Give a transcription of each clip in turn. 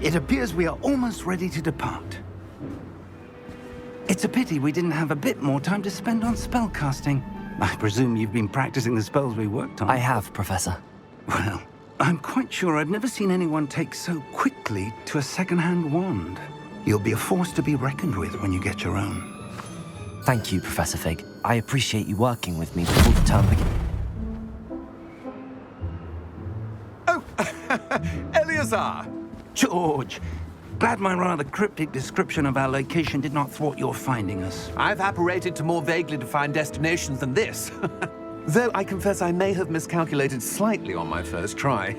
It appears we are almost ready to depart. It's a pity we didn't have a bit more time to spend on spellcasting. I presume you've been practicing the spells we worked on. I have, Professor. Well, I'm quite sure I've never seen anyone take so quickly to a second-hand wand. You'll be a force to be reckoned with when you get your own. Thank you, Professor Fig. I appreciate you working with me before the term begins. Oh, Eleazar! George! Glad my rather cryptic description of our location did not thwart your finding us. I've apparated to more vaguely defined destinations than this. Though I confess I may have miscalculated slightly on my first try.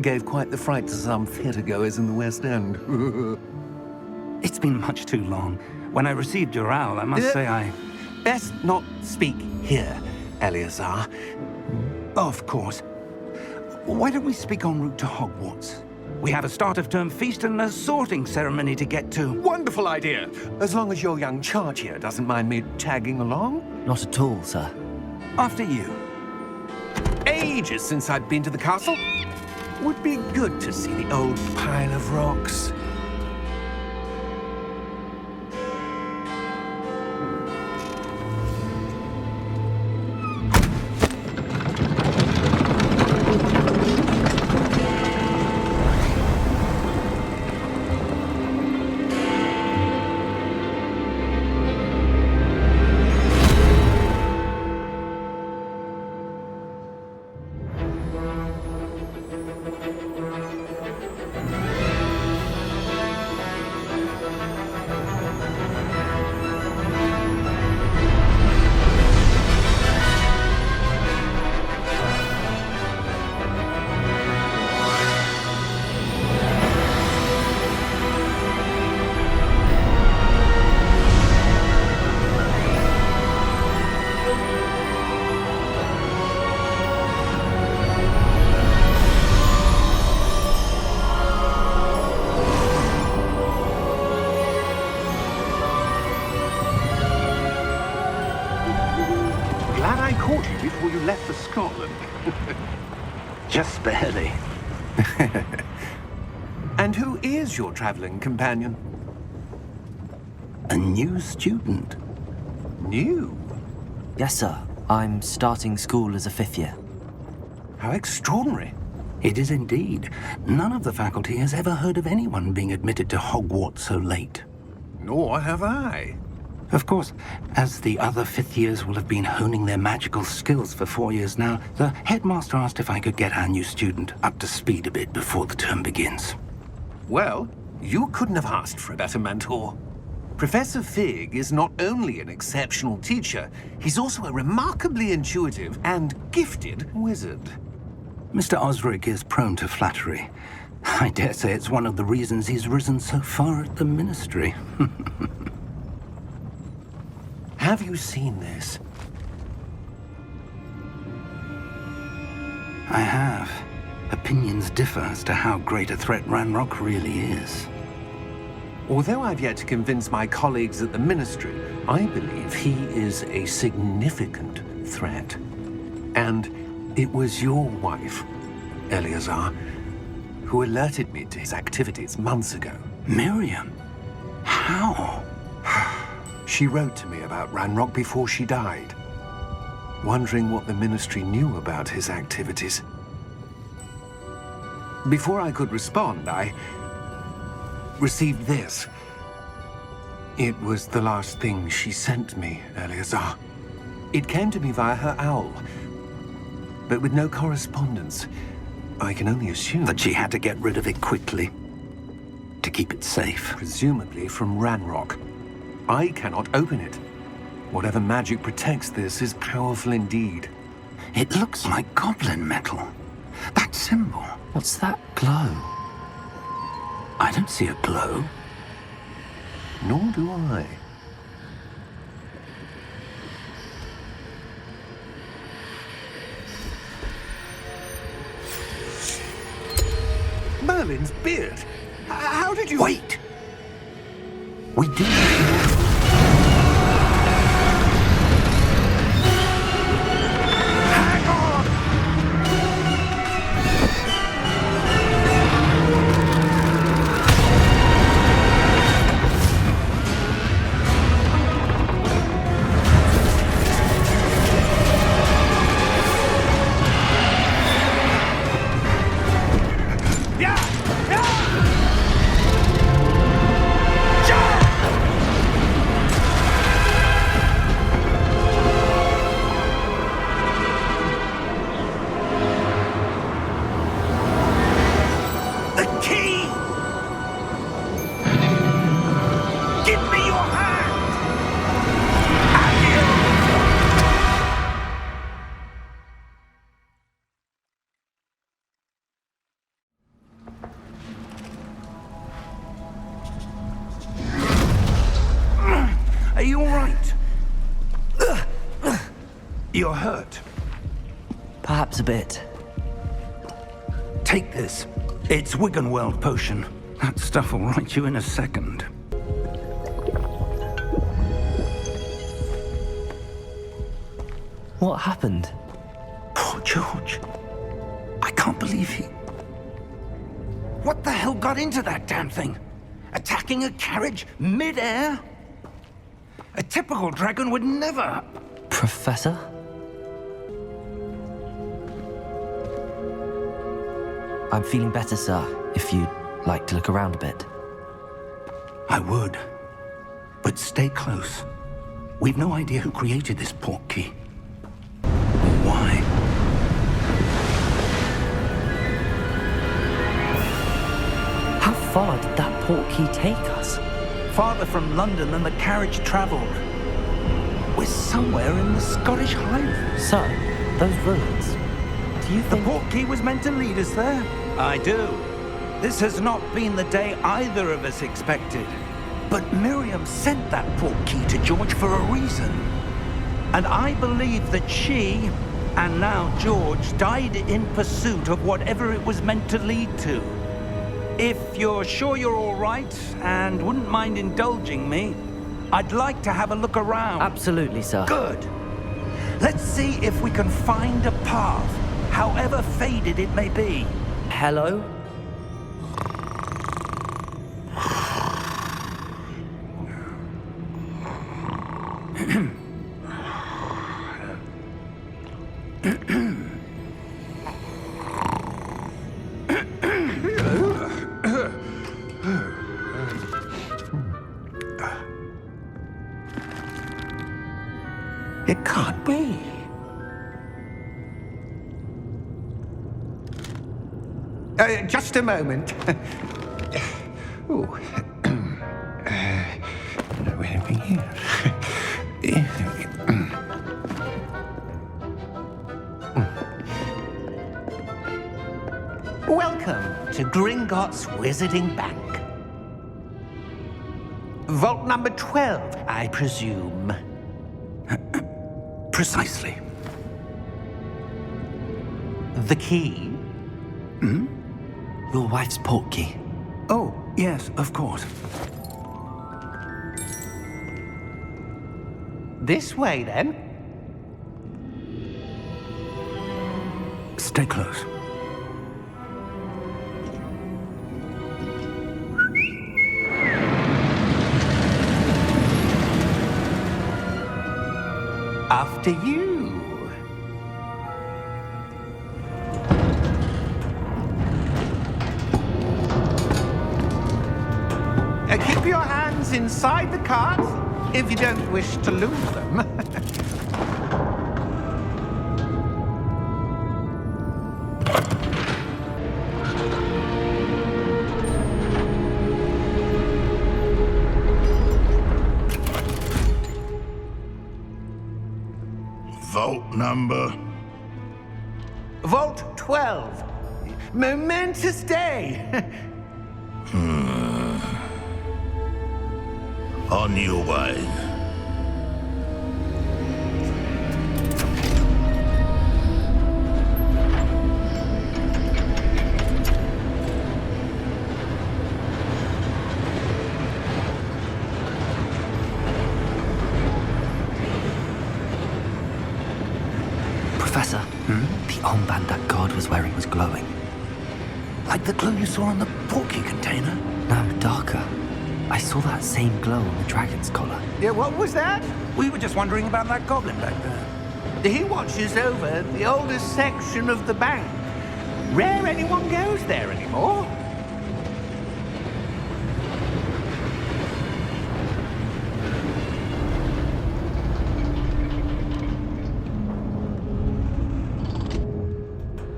Gave quite the fright to some theatre-goers in the West End. It's been much too long. When I received your owl, I must say I... Best not speak here, Eleazar. Of course. Why don't we speak en route to Hogwarts? We have a start-of-term feast and a sorting ceremony to get to. Wonderful idea! As long as your young charge here doesn't mind me tagging along. Not at all, sir. After you. Ages since I'd been to the castle. Would be good to see the old pile of rocks. Glad I caught you before you left for Scotland. Just barely. And who is your traveling companion? A new student. New? Yes, sir. I'm starting school as a 5th year. How extraordinary. It is indeed. None of the faculty has ever heard of anyone being admitted to Hogwarts so late. Nor have I. Of course, as the other 5th years will have been honing their magical skills for 4 years now, the headmaster asked if I could get our new student up to speed a bit before the term begins. Well, you couldn't have asked for a better mentor. Professor Fig is not only an exceptional teacher, he's also a remarkably intuitive and gifted wizard. Mr. Osric is prone to flattery. I dare say it's one of the reasons he's risen so far at the Ministry. Have you seen this? I have. Opinions differ as to how great a threat Ranrock really is. Although I've yet to convince my colleagues at the Ministry, I believe he is a significant threat. And it was your wife, Eleazar, who alerted me to his activities months ago. Miriam? How? She wrote to me about Ranrock before she died, wondering what the Ministry knew about his activities. Before I could respond, I received this. It was the last thing she sent me, Eleazar. It came to me via her owl, but with no correspondence. I can only assume That she had to get rid of it quickly, to keep it safe. presumably from Ranrock. I cannot open it. Whatever magic protects this is powerful indeed. It looks like goblin metal. That symbol. What's that glow? I don't see a glow. Nor do I. Merlin's beard. How did you... Wait! We do need to... You're hurt. Perhaps a bit. Take this. It's Wiggenweld potion. That stuff will right you in a second. What happened? Poor George. I can't believe he... What the hell got into that damn thing? Attacking a carriage mid-air? A typical dragon would never... Professor? I'm feeling better, sir, if you'd like to look around a bit. I would. But stay close. We've no idea who created this portkey. Or why. How far did that portkey take us? Farther from London than the carriage travelled. We're somewhere in the Scottish Highlands. Sir, those ruins. Do you The think... portkey was meant to lead us there. I do. This has not been the day either of us expected. But Miriam sent that portkey to George for a reason. And I believe that she, and now George, died in pursuit of whatever it was meant to lead to. If you're sure you're all right, and wouldn't mind indulging me, I'd like to have a look around. Absolutely, sir. Good. Let's see if we can find a path, however faded it may be. Hello? It can't be. Just a moment. Oh. Anything here? Welcome to Gringotts Wizarding Bank. Vault number 12, I presume. Precisely. The key? Your wife's portkey. Oh, yes, of course. This way, then. Stay close. After you. Keep your hands inside the cart if you don't wish to lose them. Vault number? Vault 12. Momentous day. On your way. Professor, the armband that guard was wearing was glowing. Like the glow you saw on the portkey container? No, darker. I saw that same glow on the dragon's collar. Yeah, what was that? We were just wondering about that goblin back there. He watches over the oldest section of the bank. Rare anyone goes there anymore.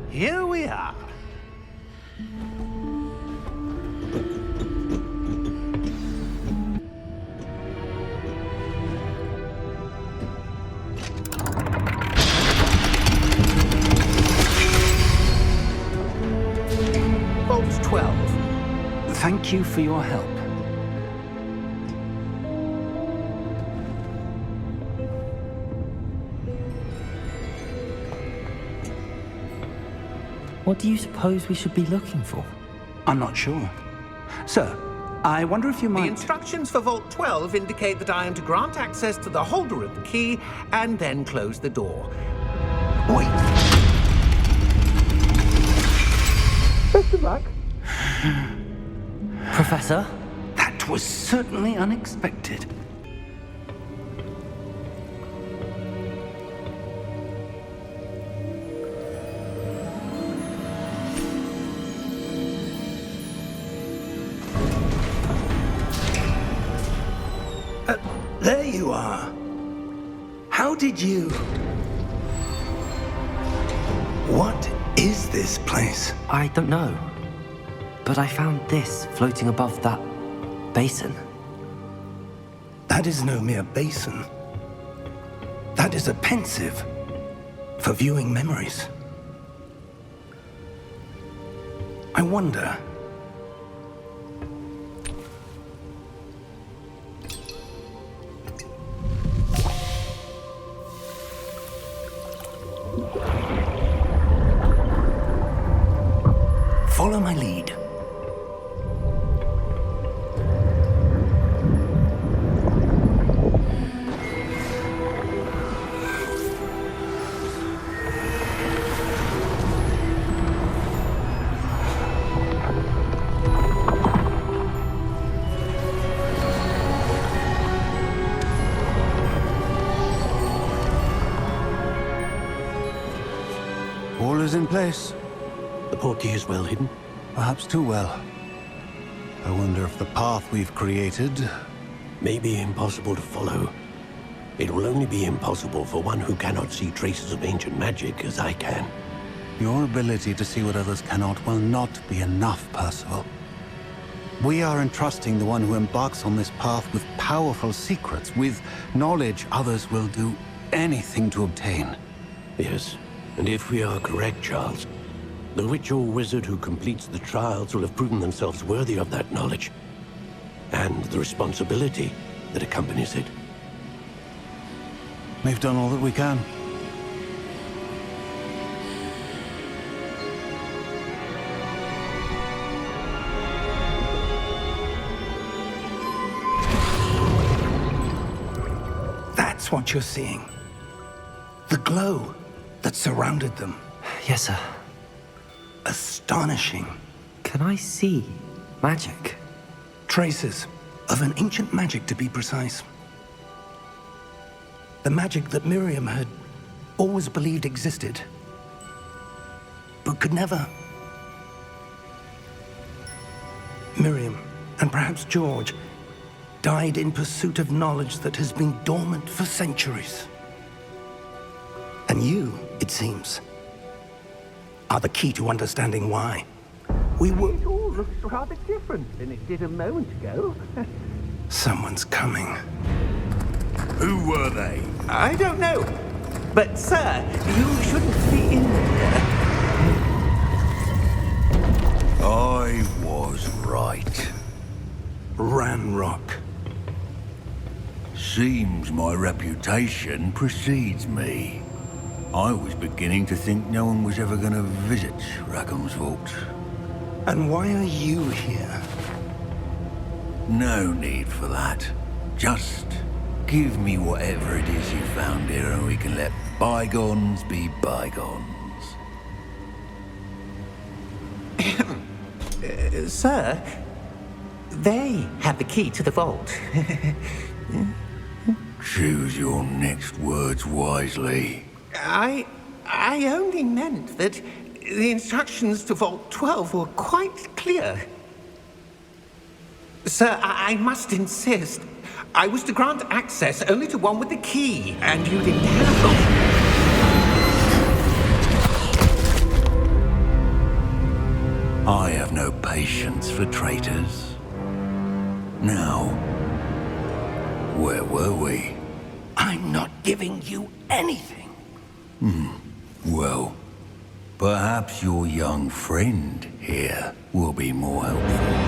Here we are. Vault 12. Thank you for your help. What do you suppose we should be looking for? I'm not sure. Sir, I wonder if you The might... instructions for Vault 12 indicate that I am to grant access to the holder of the key and then close the door. Wait! Best of luck. Professor? That was certainly unexpected. There you are. How did you... What is this place? I don't know. But I found this floating above that basin. That is no mere basin. That is a pensive for viewing memories. I wonder... Follow my lead. All is in place. The portkey is well hidden. Perhaps too well. I wonder if the path we've created... May be impossible to follow. It will only be impossible for one who cannot see traces of ancient magic as I can. Your ability to see what others cannot will not be enough, Percival. We are entrusting the one who embarks on this path with powerful secrets, with knowledge others will do anything to obtain. Yes, and if we are correct, Charles, the witch or wizard who completes the trials will have proven themselves worthy of that knowledge, and the responsibility that accompanies it. We've done all that we can. That's what you're seeing. The glow that surrounded them. Yes, sir. Astonishing. Can I see magic? Traces of an ancient magic, to be precise. The magic that Miriam had always believed existed, but could never. Miriam, and perhaps George, died in pursuit of knowledge that has been dormant for centuries. And you, it seems, are the key to understanding why. We were... It all looks rather different than it did a moment ago. Someone's coming. Who were they? I don't know. But, sir, you shouldn't be in here. I was right. Ranrock. Seems my reputation precedes me. I was beginning to think no one was ever going to visit Rackham's Vault. And why are you here? No need for that. Just give me whatever it is you found here and we can let bygones be bygones. Sir, they have the key to the vault. Choose your next words wisely. I only meant that the instructions to Vault 12 were quite clear. Sir, I must insist. I was to grant access only to one with the key, and you didn't have them. I have no patience for traitors. Now, where were we? I'm not giving you anything. Well, perhaps your young friend here will be more helpful.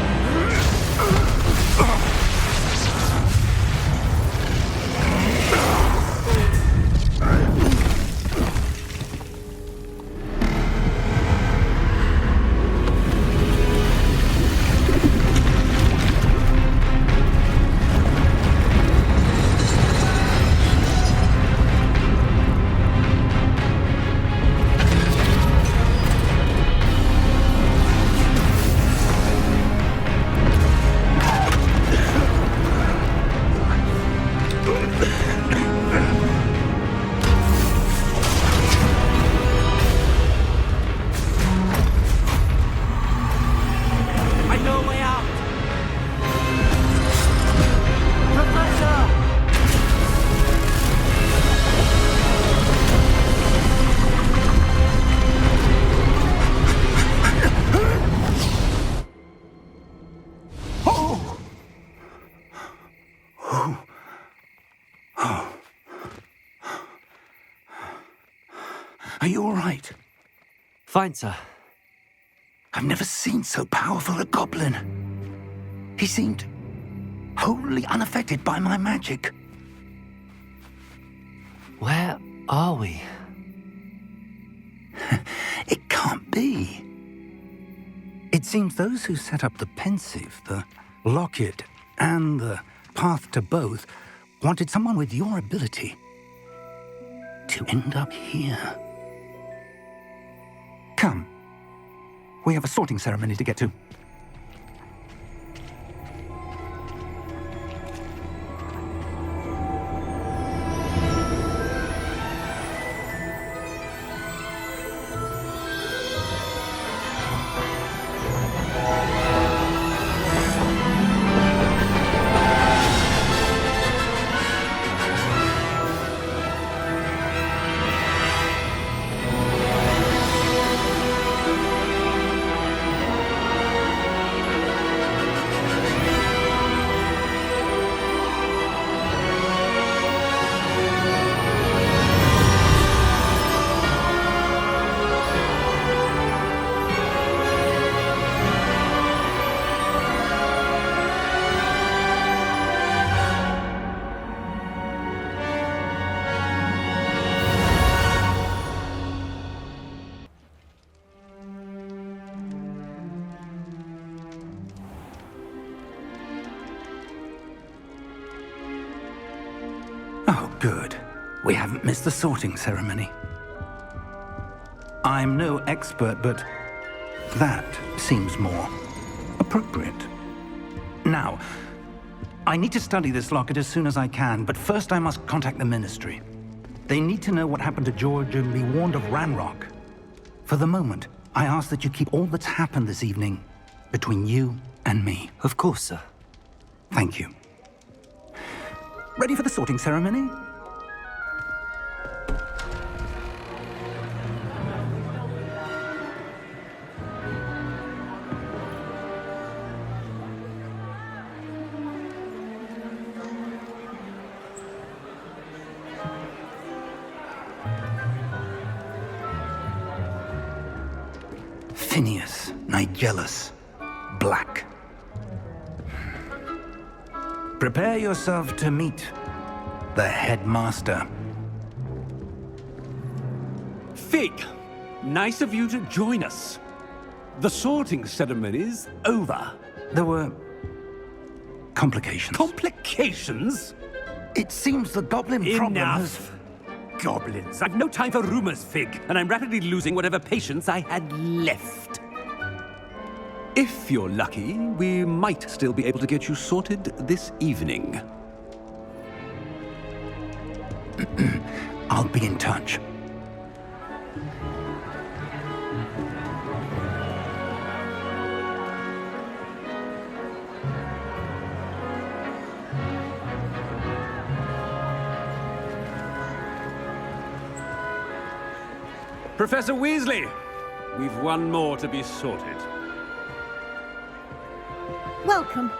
right? Fine, sir. I've never seen so powerful a goblin. He seemed wholly unaffected by my magic. Where are we? It can't be. It seems those who set up the Pensieve, the Locket, and the Path to Both wanted someone with your ability to end up here. Come. We have a sorting ceremony to get to. Oh, good. We haven't missed the sorting ceremony. I'm no expert, but that seems more appropriate. Now, I need to study this locket as soon as I can, but first I must contact the Ministry. They need to know what happened to George and be warned of Ranrock. For the moment, I ask that you keep all that's happened this evening between you and me. Of course, sir. Thank you. Ready for the sorting ceremony? Phineas Nigellus Black. Prepare yourself to meet the headmaster. Fig, nice of you to join us. The sorting ceremony's over. There were complications. Complications? It seems the goblin problem has... Enough. Goblins. I've no time for rumors, Fig, and I'm rapidly losing whatever patience I had left. If you're lucky, we might still be able to get you sorted this evening. I'll be in touch. Professor Weasley, we've one more to be sorted. Welcome.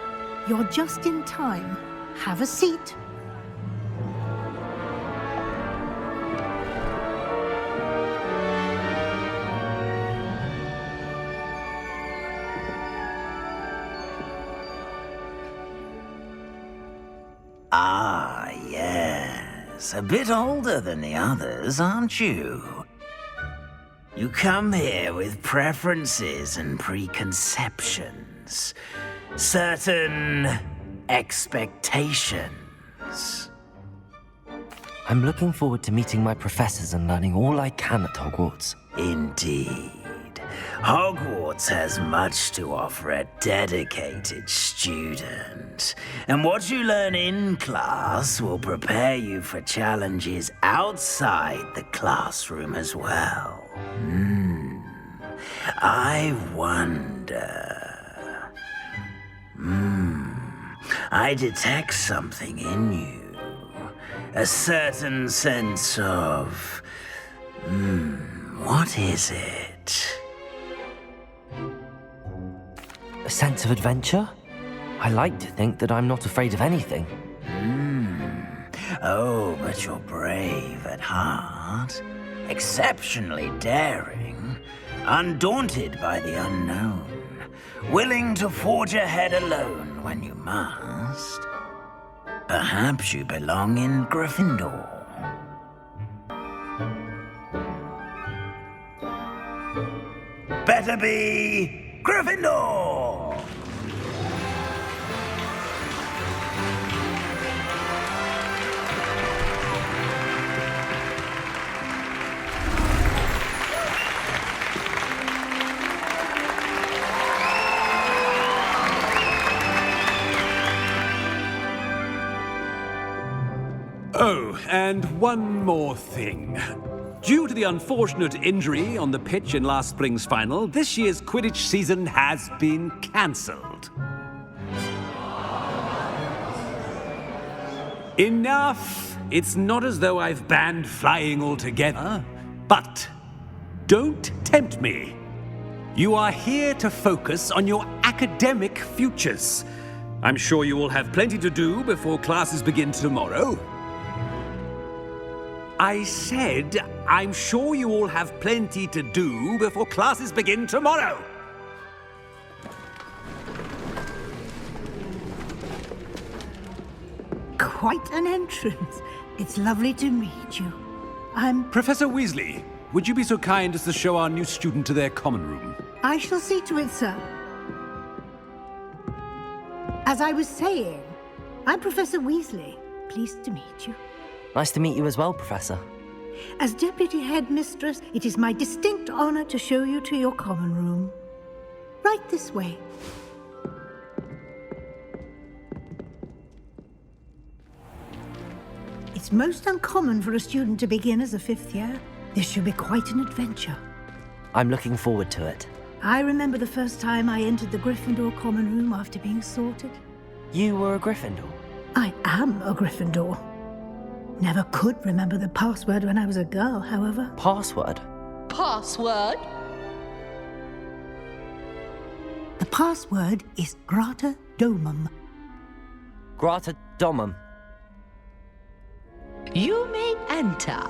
You're just in time. Have a seat. Ah, yes. A bit older than the others, aren't you? You come here with preferences and preconceptions. Certain expectations. I'm looking forward to meeting my professors and learning all I can at Hogwarts. Indeed. Hogwarts has much to offer a dedicated student. And what you learn in class will prepare you for challenges outside the classroom as well. I wonder... I detect something in you. A certain sense of... what is it? A sense of adventure? I like to think that I'm not afraid of anything. Oh, but you're brave at heart. exceptionally daring, undaunted by the unknown, willing to forge ahead alone when you must. Perhaps you belong in Gryffindor. Better be Gryffindor! Oh, and one more thing. Due to the unfortunate injury on the pitch in last spring's final, this year's Quidditch season has been cancelled. Enough! It's not as though I've banned flying altogether, but don't tempt me. You are here to focus on your academic futures. I'm sure you will have plenty to do before classes begin tomorrow. I said, I'm sure you all have plenty to do before classes begin tomorrow. Quite an entrance. It's lovely to meet you. Professor Weasley, would you be so kind as to show our new student to their common room? I shall see to it, sir. As I was saying, I'm Professor Weasley. Pleased to meet you. Nice to meet you as well, Professor. As Deputy Headmistress, it is my distinct honor to show you to your common room. Right this way. It's most uncommon for a student to begin as a fifth year. This should be quite an adventure. I'm looking forward to it. I remember the first time I entered the Gryffindor common room after being sorted. You were a Gryffindor? I am a Gryffindor. Never could remember the password when I was a girl, however. Password? Password? The password is Grata Domum. Grata Domum. You may enter.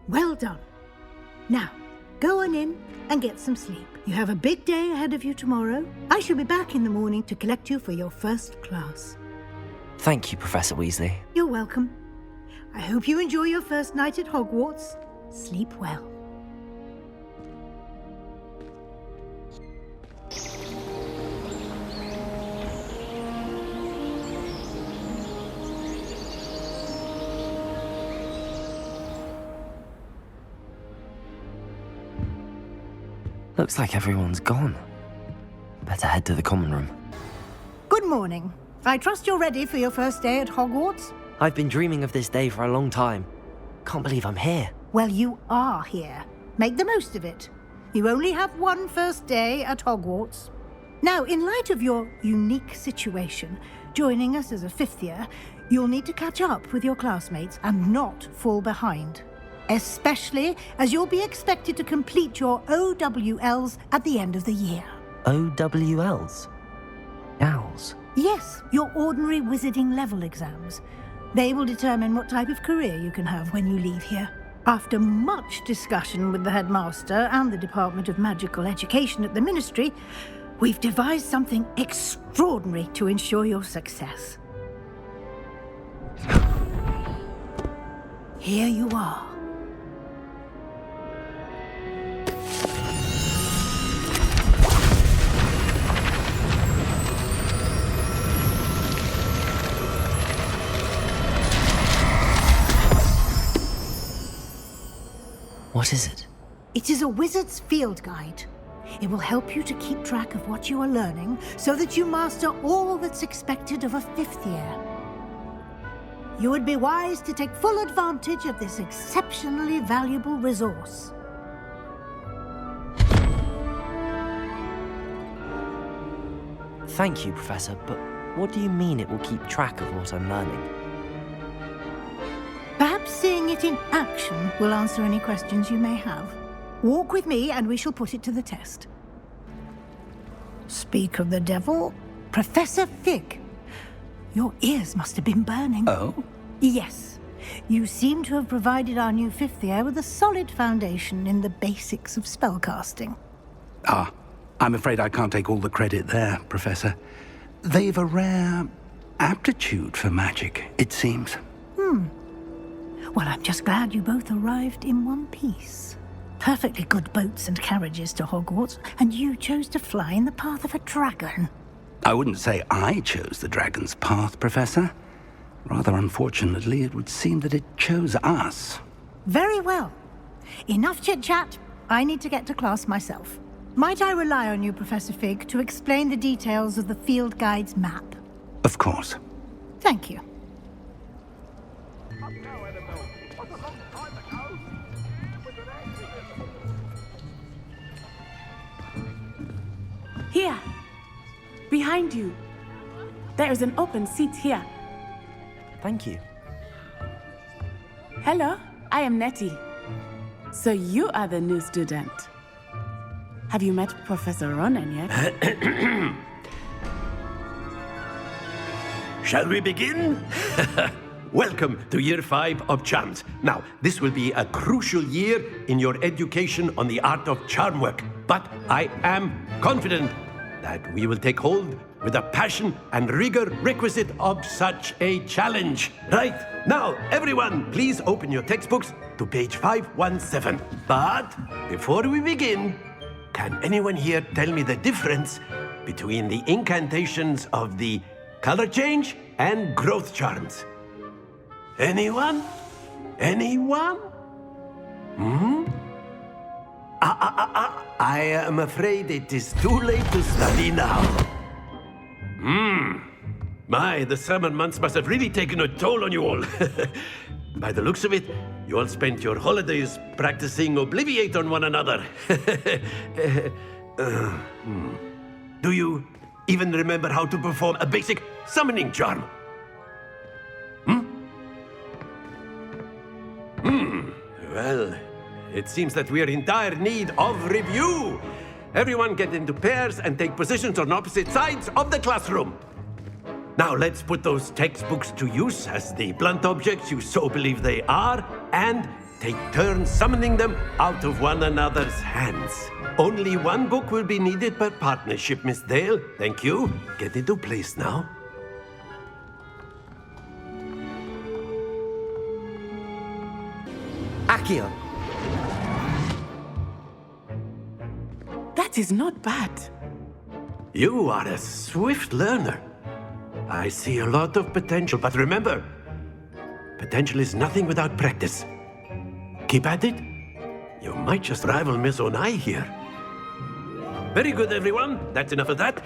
Well done. Now, go on in and get some sleep. You have a big day ahead of you tomorrow. I shall be back in the morning to collect you for your first class. Thank you, Professor Weasley. You're welcome. I hope you enjoy your first night at Hogwarts. Sleep well. Looks like everyone's gone. Better head to the common room. Good morning. I trust you're ready for your first day at Hogwarts? I've been dreaming of this day for a long time. Can't believe I'm here. Well, you are here. Make the most of it. You only have one first day at Hogwarts. Now, in light of your unique situation, joining us as a fifth year, you'll need to catch up with your classmates and not fall behind. Especially as you'll be expected to complete your OWLs at the end of the year. OWLs? Owls? Yes, your ordinary wizarding level exams. They will determine what type of career you can have when you leave here. After much discussion with the headmaster and the Department of Magical Education at the Ministry, we've devised something extraordinary to ensure your success. Here you are. What is it? It is a wizard's field guide. It will help you to keep track of what you are learning so that you master all that's expected of a fifth year. You would be wise to take full advantage of this exceptionally valuable resource. Thank you, Professor, but what do you mean it will keep track of what I'm learning? Perhaps seeing it in action will answer any questions you may have. Walk with me and we shall put it to the test. Speak of the devil, Professor Fig. Your ears must have been burning. Oh? Yes. You seem to have provided our new fifth year with a solid foundation in the basics of spellcasting. Ah, I'm afraid I can't take all the credit there, Professor. They've a rare aptitude for magic, it seems. Well, I'm just glad you both arrived in one piece. Perfectly good boats and carriages to Hogwarts, and you chose to fly in the path of a dragon. I wouldn't say I chose the dragon's path, Professor. Rather unfortunately, it would seem that it chose us. Very well. Enough chit-chat. I need to get to class myself. Might I rely on you, Professor Fig, to explain the details of the field guide's map? Of course. Thank you. Here, behind you. There is an open seat here. Thank you. Hello, I am Nettie. So you are the new student. Have you met Professor Ronen yet? Shall we begin? Welcome to Year 5 of Charms. Now, this will be a crucial year in your education on the art of charm work. But I am confident that we will take hold with the passion and rigor requisite of such a challenge. Right, now, everyone, please open your textbooks to page 517. But before we begin, can anyone here tell me the difference between the incantations of the color change and growth charms? Anyone? Anyone? I am afraid it is too late to study now. My, the summer months must have really taken a toll on you all. By the looks of it, you all spent your holidays practicing Obliviate on one another. Do you even remember how to perform a basic summoning charm? Well, it seems that we are in dire need of review. Everyone get into pairs and take positions on opposite sides of the classroom. Now let's put those textbooks to use as the blunt objects you so believe they are, and take turns summoning them out of one another's hands. Only one book will be needed per partnership, Miss Dale. Thank you. Get into place now. Accio! That is not bad. You are a swift learner. I see a lot of potential, but remember, potential is nothing without practice. Keep at it. You might just rival Miss Onai here. Very good, everyone. That's enough of that.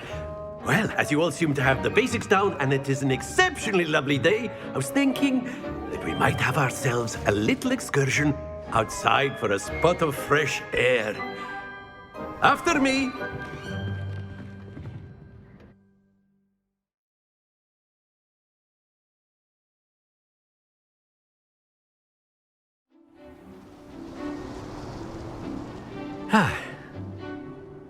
Well, as you all seem to have the basics down, and it is an exceptionally lovely day, I was thinking that we might have ourselves a little excursion outside for a spot of fresh air. After me.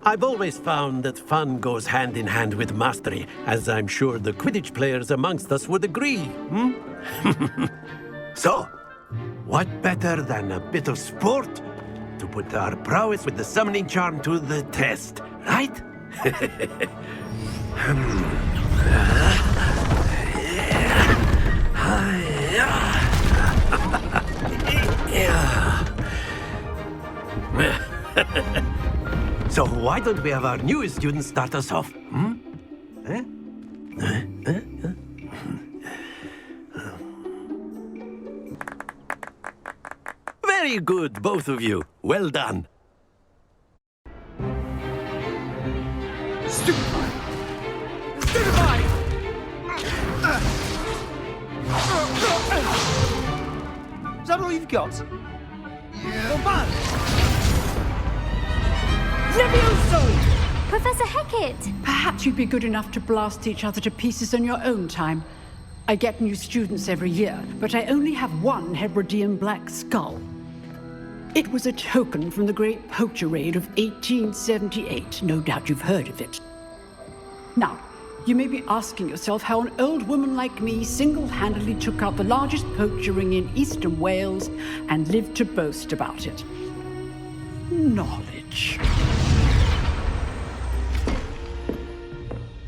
I've always found that fun goes hand in hand with mastery, as I'm sure the Quidditch players amongst us would agree. So, what better than a bit of sport to put our prowess with the summoning charm to the test, right? So why don't we have our newest student start us off? Very good, both of you. Well done. Stupefy! Stupefy! Is that all you've got? Yeah. Professor Hecat! Perhaps you'd be good enough to blast each other to pieces on your own time. I get new students every year, but I only have one Hebridean black skull. It was a token from the Great Poacher Raid of 1878. No doubt you've heard of it. Now, You may be asking yourself how an old woman like me single-handedly took out the largest poacher ring in eastern Wales and lived to boast about it. Knowledge.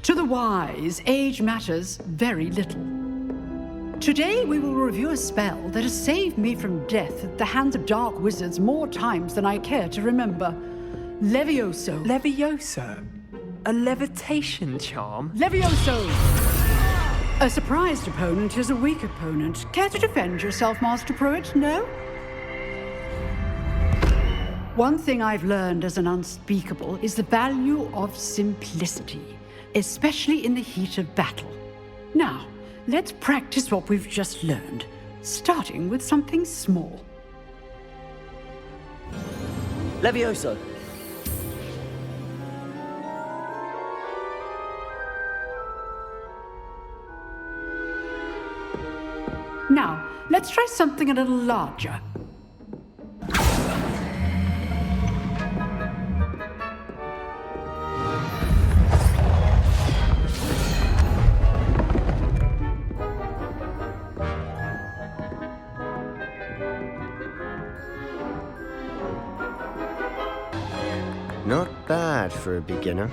To the wise, age matters very little. Today we will review a spell that has saved me from death at the hands of dark wizards more times than I care to remember. Levioso. Levioso? A levitation charm? Levioso! A surprised opponent is a weak opponent. Care to defend yourself, Master Pruitt? No? One thing I've learned as an unspeakable is the value of simplicity, especially in the heat of battle. Now, let's practice what we've just learned, starting with something small. Levioso. Now, let's try something a little larger. Not bad for a beginner.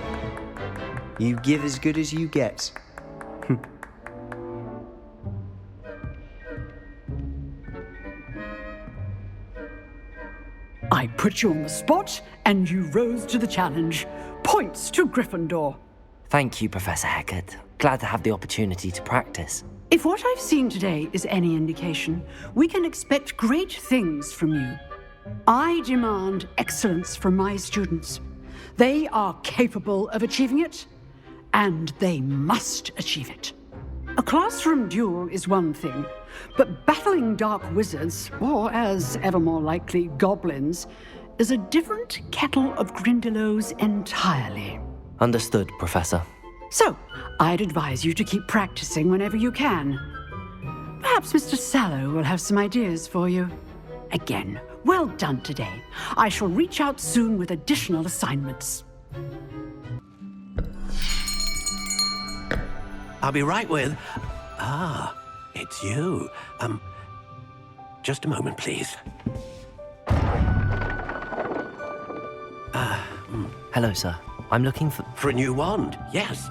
You give as good as you get. I put you on the spot, and you rose to the challenge. Points to Gryffindor. Thank you, Professor Hecat. Glad to have the opportunity to practice. If what I've seen today is any indication, we can expect great things from you. I demand excellence from my students. They are capable of achieving it, and they must achieve it. A classroom duel is one thing, but battling dark wizards, or as ever more likely, goblins, is a different kettle of Grindylows entirely. Understood, Professor. So, I'd advise you to keep practicing whenever you can. Perhaps Mr. Sallow will have some ideas for you. Again, well done today. I shall reach out soon with additional assignments. I'll be right with... Ah, it's you. Just a moment, please. Hello, sir. I'm looking for... For a new wand, yes.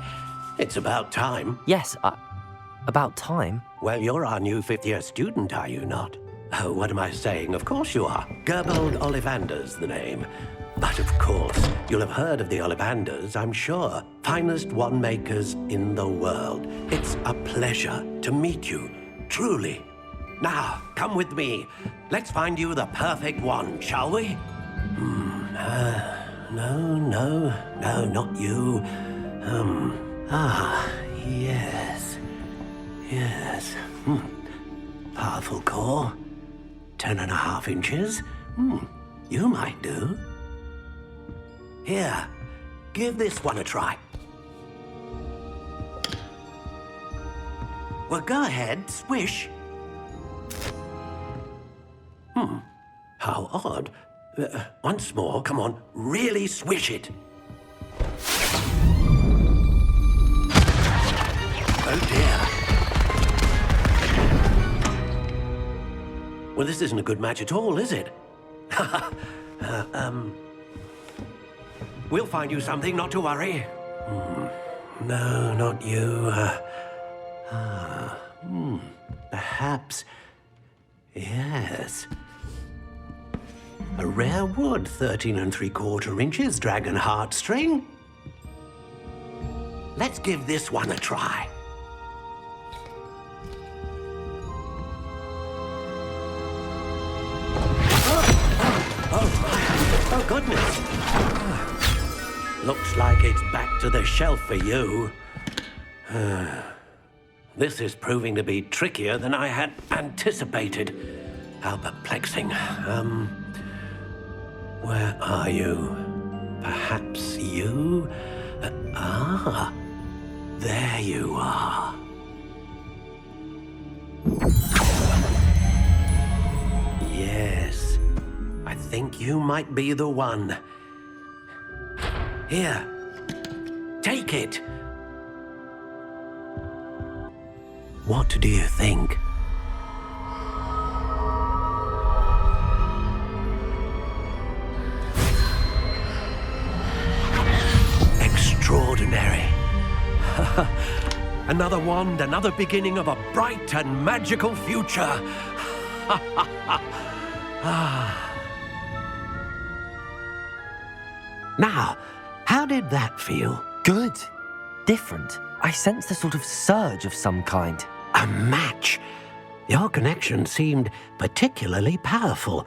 It's about time. Yes, about time? Well, you're our new fifth-year student, are you not? Oh, what am I saying? Of course you are. Gerbold Ollivander's the name. But of course, you'll have heard of the Ollivanders, I'm sure. Finest wand makers in the world. It's a pleasure to meet you, truly. Now, come with me. Let's find you the perfect wand, shall we? No, not you. Yes. Powerful core. 10.5 inches. You might do. Here, give this one a try. Well, go ahead, swish. How odd. Once more, come on, really swish it. Oh dear. Well, this isn't a good match at all, is it? We'll find you something, not to worry. No, not you. Perhaps. Yes. A rare wood, 13 3/4 inches, dragon heartstring. Let's give this one a try. Oh, goodness. Looks like it's back to the shelf for you. This is proving to be trickier than I had anticipated. How perplexing. Where are you? Perhaps you? There you are. Yes, I think you might be the one. Here, take it. What do you think? Extraordinary. Another wand, another beginning of a bright and magical future. Now, how did that feel? Good. Different. I sensed a sort of surge of some kind. A match. Your connection seemed particularly powerful.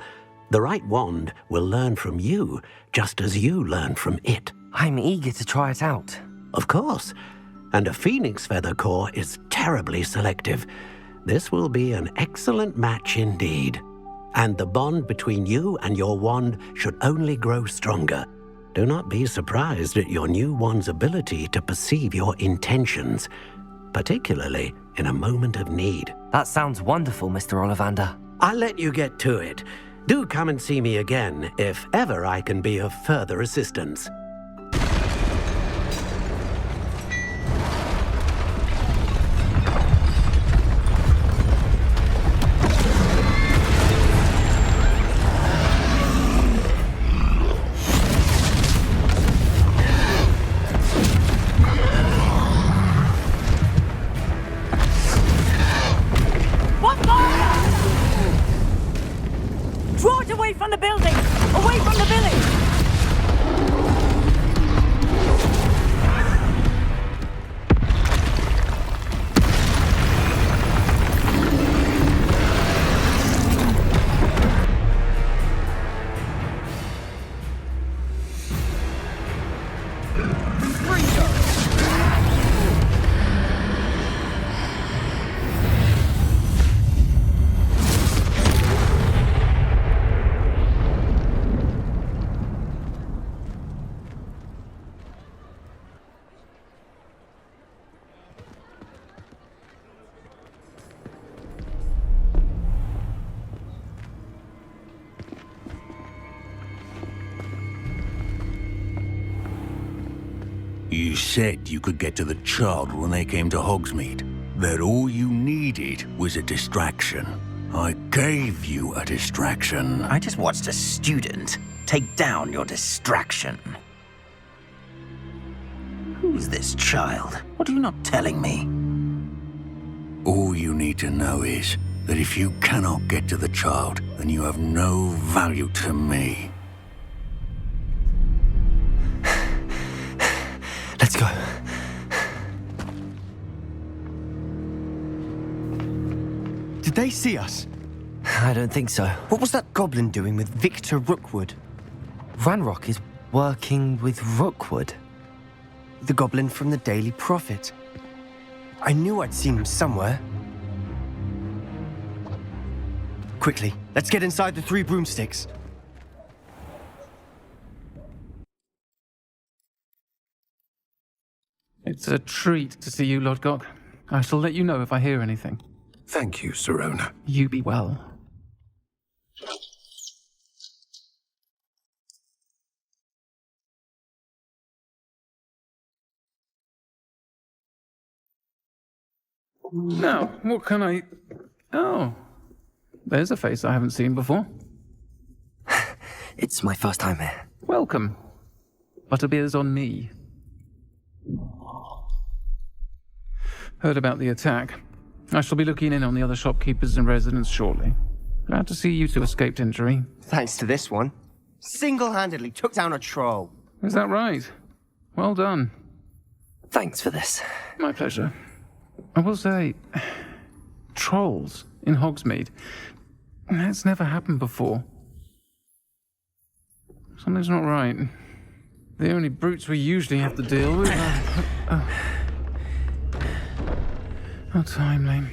The right wand will learn from you, just as you learn from it. I'm eager to try it out. Of course. And a phoenix feather core is terribly selective. This will be an excellent match indeed. And the bond between you and your wand should only grow stronger. Do not be surprised at your new wand's ability to perceive your intentions, particularly in a moment of need. That sounds wonderful, Mr. Ollivander. I'll let you get to it. Do come and see me again if ever I can be of further assistance. Draw it away from the building! Away from the village! You said you could get to the child when they came to Hogsmeade. That all you needed was a distraction. I gave you a distraction. I just watched a student take down your distraction. Who's this child? What are you not telling me? All you need to know is that if you cannot get to the child, then you have no value to me. Let's go. Did they see us? I don't think so. What was that goblin doing with Victor Rookwood? Ranrock is working with Rookwood. The goblin from the Daily Prophet. I knew I'd seen him somewhere. Quickly, let's get inside the Three Broomsticks. It's a treat to see you, Lodgok. I shall let you know if I hear anything. Thank you, Sirona. You be well. Now, what can I... Oh, there's a face I haven't seen before. It's my first time here. Welcome. Butterbeer's on me. Heard about the attack. I shall be looking in on the other shopkeepers and residents shortly. Glad to see you two escaped injury. Thanks to this one. Single-handedly took down a troll. Is that right? Well done. Thanks for this. My pleasure. I will say, trolls in Hogsmeade. That's never happened before. Something's not right. The only brutes we usually have to deal with are... How timely.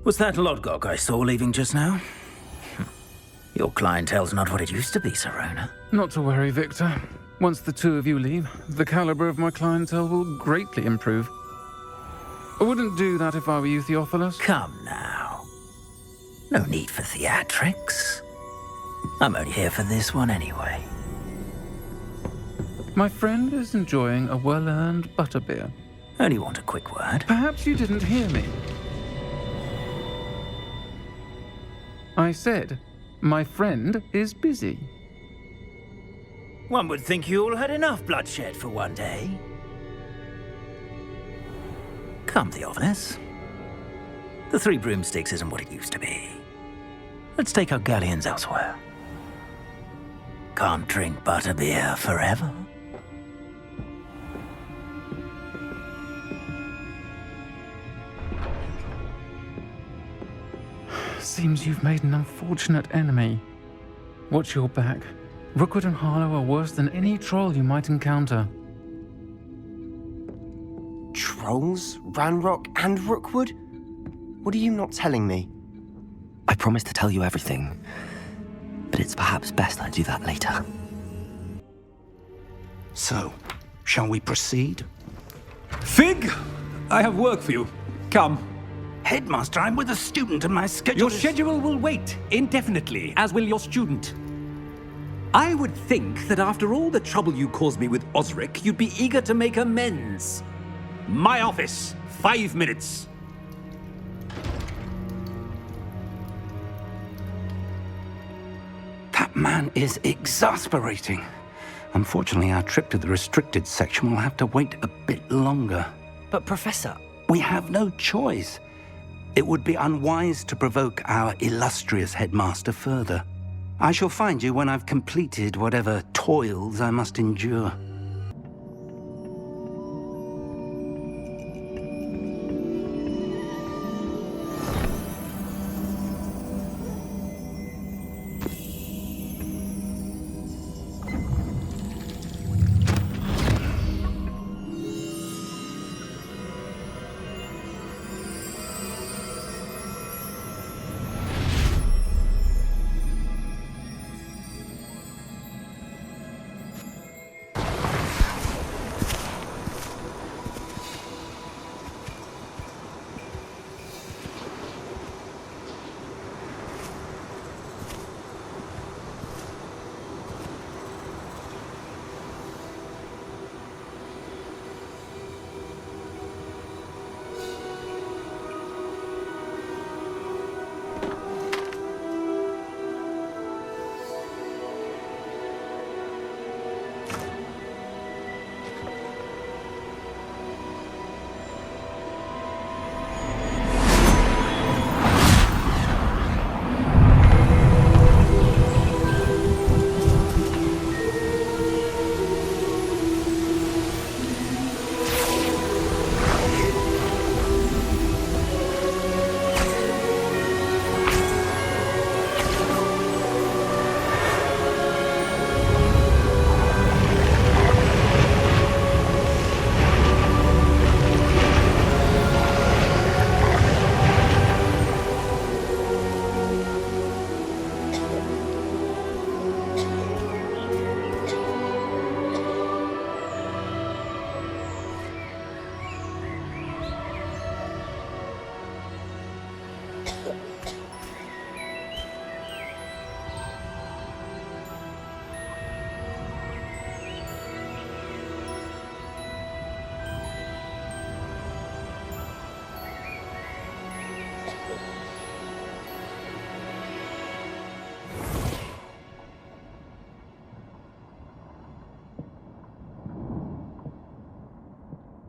Was that Lodgok I saw leaving just now? Your clientele's not what it used to be, Sirona. Not to worry, Victor. Once the two of you leave, the caliber of my clientele will greatly improve. I wouldn't do that if I were you, Theophilus. Come now. No need for theatrics. I'm only here for this one anyway. My friend is enjoying a well-earned butterbeer. Only want a quick word. Perhaps you didn't hear me. I said, my friend is busy. One would think you all had enough bloodshed for one day. Come, Theophilus. The Three Broomsticks isn't what it used to be. Let's take our galleons elsewhere. Can't drink butterbeer forever. Seems you've made an unfortunate enemy. Watch your back. Rookwood and Harlow are worse than any troll you might encounter. Trolls? Ranrock and Rookwood? What are you not telling me? I promised to tell you everything, but it's perhaps best I do that later. So, shall we proceed? Fig! I have work for you. Come. Headmaster, I'm with a student and my schedule Your schedule will wait indefinitely, as will your student. I would think that after all the trouble you caused me with Osric, you'd be eager to make amends. My office, 5 minutes. That man is exasperating. Unfortunately, our trip to the restricted section will have to wait a bit longer. But Professor... We have no choice. It would be unwise to provoke our illustrious headmaster further. I shall find you when I've completed whatever toils I must endure.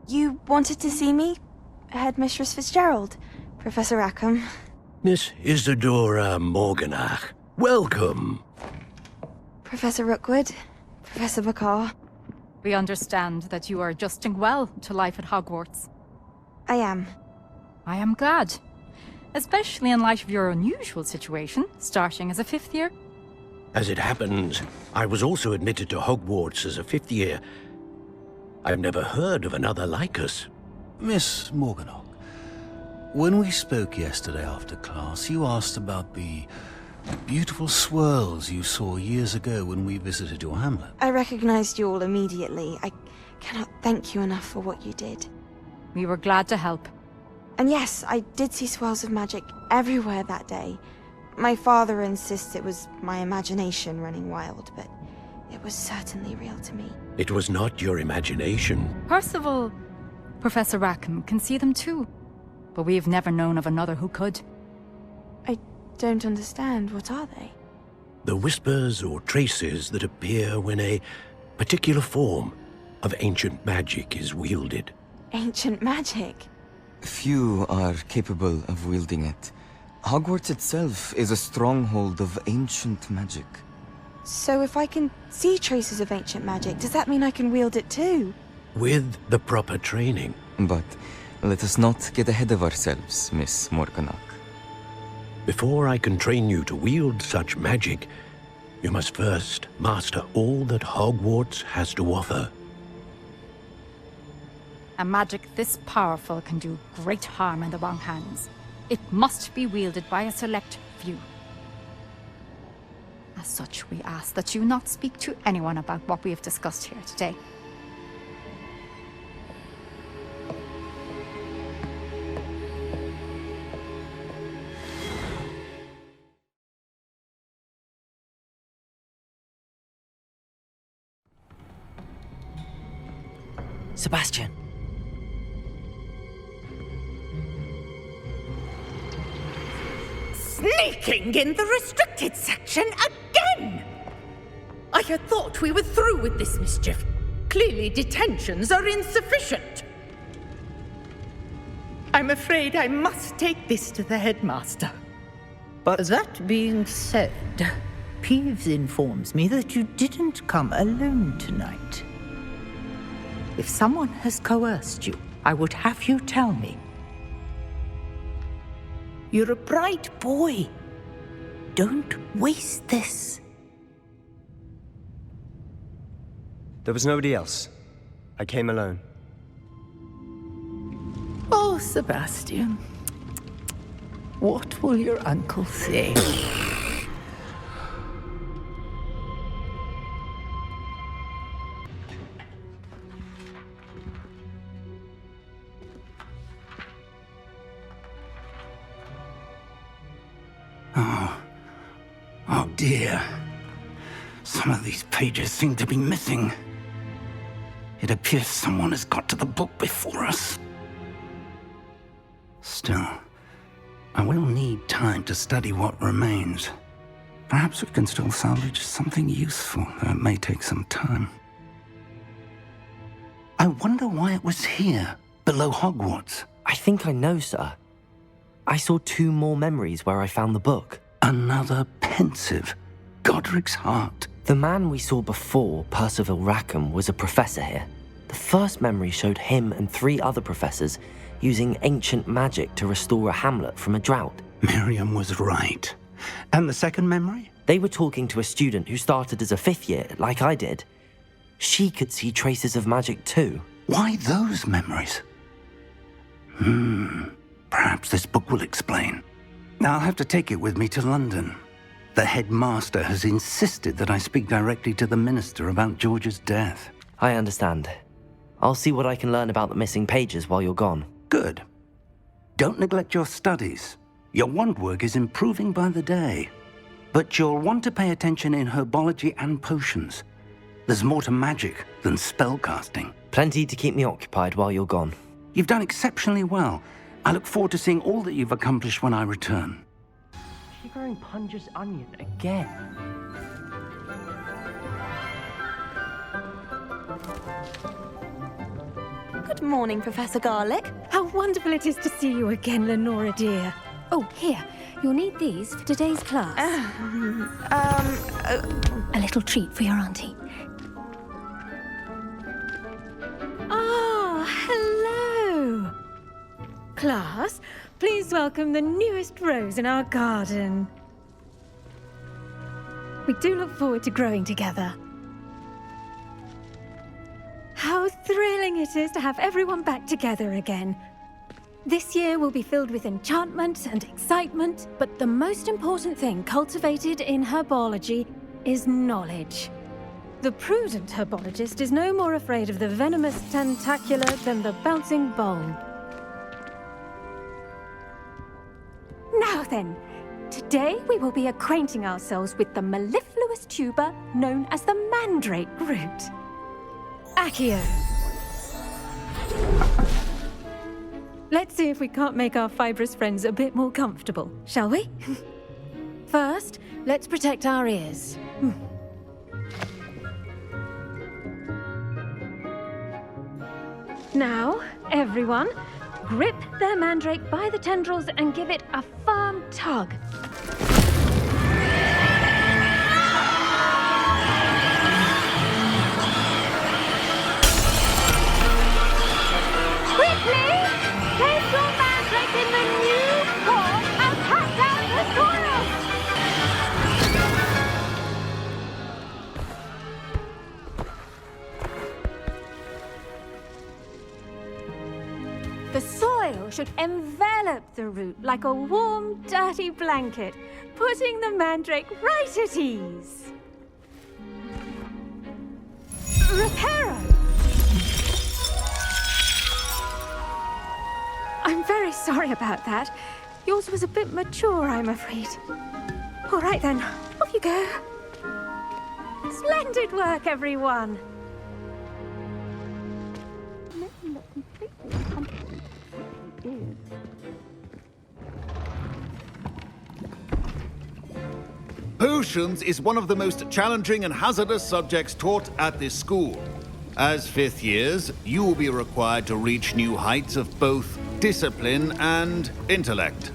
You wanted to see me? Headmistress Fitzgerald, Professor Rackham. Miss Isadora Morganach, welcome. Professor Rookwood, Professor Bakar. We understand that you are adjusting well to life at Hogwarts. I am. I am glad. Especially in light of your unusual situation, starting as a 5th year. As it happens, I was also admitted to Hogwarts as a 5th year. I've never heard of another like us. Miss Morganach, when we spoke yesterday after class, you asked about the beautiful swirls you saw years ago when we visited your hamlet. I recognized you all immediately. I cannot thank you enough for what you did. We were glad to help. And yes, I did see swirls of magic everywhere that day. My father insists it was my imagination running wild, but it was certainly real to me. It was not your imagination. Percival, Professor Rackham can see them too. But we've never known of another who could. I don't understand. What are they? The whispers or traces that appear when a particular form of ancient magic is wielded. Ancient magic? Few are capable of wielding it. Hogwarts itself is a stronghold of ancient magic. So if I can see traces of ancient magic, does that mean I can wield it too? With the proper training. But let us not get ahead of ourselves, Miss Morganach. Before I can train you to wield such magic, you must first master all that Hogwarts has to offer. A magic this powerful can do great harm in the wrong hands. It must be wielded by a select few. As such, we ask that you not speak to anyone about what we have discussed here today. Sebastian. Sneaking in the restricted section again! I had thought we were through with this mischief. Clearly detentions are insufficient. I'm afraid I must take this to the headmaster. But that being said, Peeves informs me that you didn't come alone tonight. If someone has coerced you, I would have you tell me. You're a bright boy. Don't waste this. there was nobody else. I came alone. Oh, Sebastian. What will your uncle say? Oh dear. Some of these pages seem to be missing. It appears someone has got to the book before us. Still, I will need time to study what remains. Perhaps we can still salvage something useful, though it may take some time. I wonder why it was here, below Hogwarts. I think I know, sir. I saw 2 more memories where I found the book. Another pensive. Godric's heart. The man we saw before, Percival Rackham, was a professor here. The first memory showed him and 3 other professors using ancient magic to restore a hamlet from a drought. Miriam was right. And the second memory? They were talking to a student who started as a 5th year, like I did. She could see traces of magic too. Why those memories? Perhaps this book will explain. I'll have to take it with me to London. The headmaster has insisted that I speak directly to the minister about George's death. I understand. I'll see what I can learn about the missing pages while you're gone. Good. Don't neglect your studies. Your wand work is improving by the day. But you'll want to pay attention in herbology and potions. There's more to magic than spellcasting. Plenty to keep me occupied while you're gone. You've done exceptionally well. I look forward to seeing all that you've accomplished when I return. She's growing Punja's onion again. Good morning, Professor Garlick. How wonderful it is to see you again, Lenora dear. Oh, here. You'll need these for today's class. A little treat for your auntie. Ah, hello. Class, please welcome the newest rose in our garden. We do look forward to growing together. How thrilling it is to have everyone back together again. This year will be filled with enchantment and excitement, but the most important thing cultivated in herbology is knowledge. The prudent herbologist is no more afraid of the venomous tentacula than the bouncing bulb. Now then, today we will be acquainting ourselves with the mellifluous tuber known as the mandrake root. Accio. Let's see if we can't make our fibrous friends a bit more comfortable, shall we? First, let's protect our ears. Now, everyone, grip their mandrake by the tendrils and give it a firm tug. Quickly! Place your mandrake in the new form and cut down the soil! The soil should envelop the root like a warm, dirty blanket, putting the mandrake right at ease. Reparo! I'm very sorry about that. Yours was a bit mature, I'm afraid. All right then, off you go. Splendid work, everyone. Potions is one of the most challenging and hazardous subjects taught at this school. As fifth years, you will be required to reach new heights of both discipline and intellect.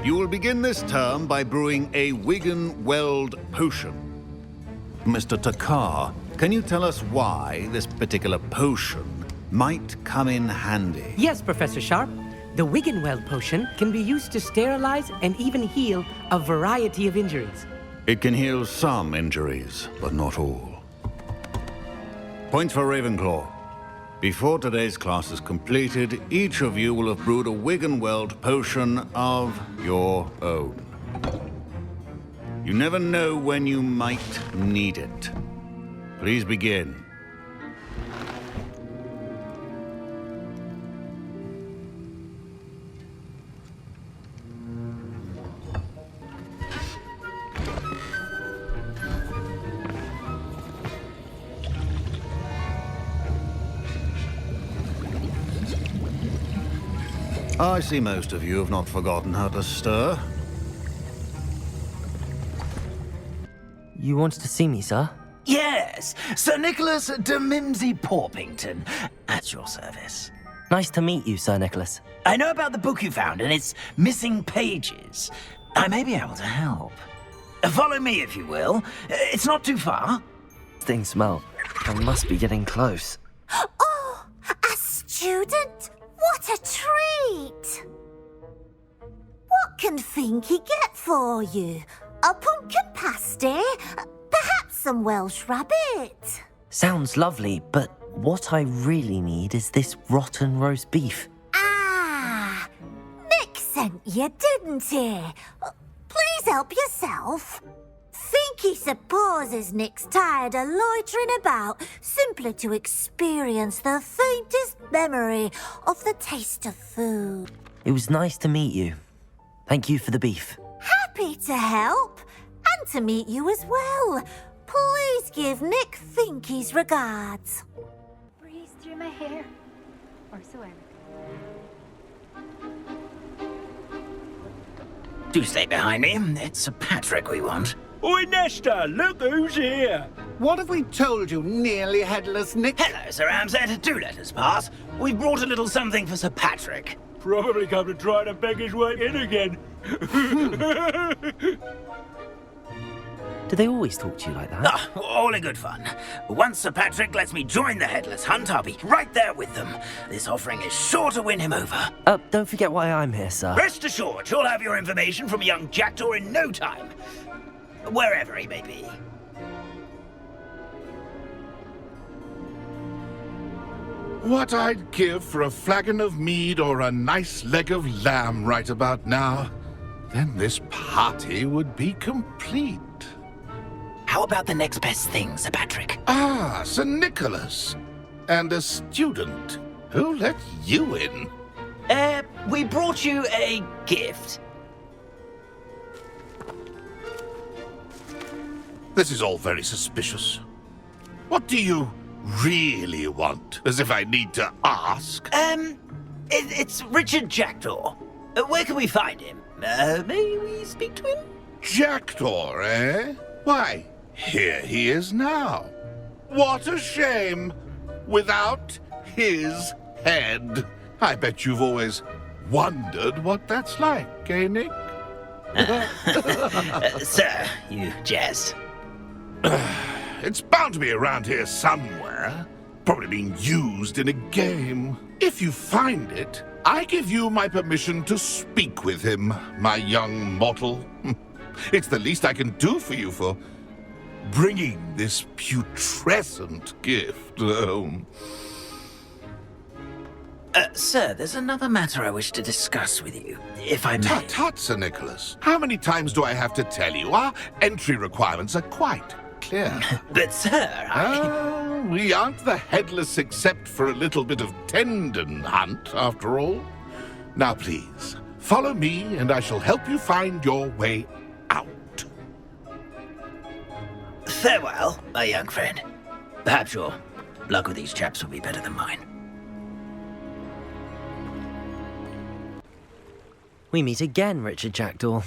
You will begin this term by brewing a Wiggenweld potion. Mr. Takar, can you tell us why this particular potion might come in handy? Yes, Professor Sharp. The Wiggenweld potion can be used to sterilize and even heal a variety of injuries. It can heal some injuries, but not all. Points for Ravenclaw. Before today's class is completed, each of you will have brewed a Wiggenweld potion of your own. You never know when you might need it. Please begin. I see most of you have not forgotten how to stir. You wanted to see me, sir? Yes, Sir Nicholas de Mimsy Porpington, at your service. Nice to meet you, Sir Nicholas. I know about the book you found and its missing pages. I may be able to help. Follow me, if you will. It's not too far. Things smell. I must be getting close. Oh, a student? What a treat! What can Finky get for you? A pumpkin pasty? Perhaps some Welsh rabbit? Sounds lovely, but what I really need is this rotten roast beef. Ah, Nick sent you, didn't he? Please help yourself. Finky supposes Nick's tired of loitering about simply to experience the faintest memory of the taste of food. It was nice to meet you. Thank you for the beef. Happy to help, and to meet you as well. Please give Nick Finky's regards. Breeze through my hair. Or so I Do stay behind me. It's Sir Patrick we want. Oi, Nesta, look who's here. What have we told you, nearly headless Nick? Hello, Sir Ramsed. Do let us pass. We've brought a little something for Sir Patrick. Probably come to try to beg his way in again. Do they always talk to you like that? Ah, all in good fun. Once Sir Patrick lets me join the Headless Hunt, I'll be right there with them. This offering is sure to win him over. Don't forget why I'm here, sir. Rest assured, you'll have your information from a young jackdaw in no time. Wherever he may be. What I'd give for a flagon of mead or a nice leg of lamb right about now. Then this party would be complete. How about the next best thing, Sir Patrick? Ah, Sir Nicholas. And a student. Who let you in? We brought you a gift. This is all very suspicious. What do you really want? As if I need to ask. It's Richard Jackdaw. Where can we find him? May we speak to him? Jackdaw, eh? Why, here he is now. What a shame! Without his head. I bet you've always wondered what that's like, eh, Nick? Sir, you jest. It's bound to be around here somewhere. Probably being used in a game. If you find it, I give you my permission to speak with him, my young mortal. It's the least I can do for you for bringing this putrescent gift home. Sir, there's another matter I wish to discuss with you, if I may. Tut, Sir Nicholas. How many times do I have to tell you? Our entry requirements are quite clear. But, sir, we aren't the headless except for a little bit of tendon hunt, after all. Now, please, follow me, and I shall help you find your way out. Farewell, my young friend. Perhaps your luck with these chaps will be better than mine. We meet again, Richard Jackdaw.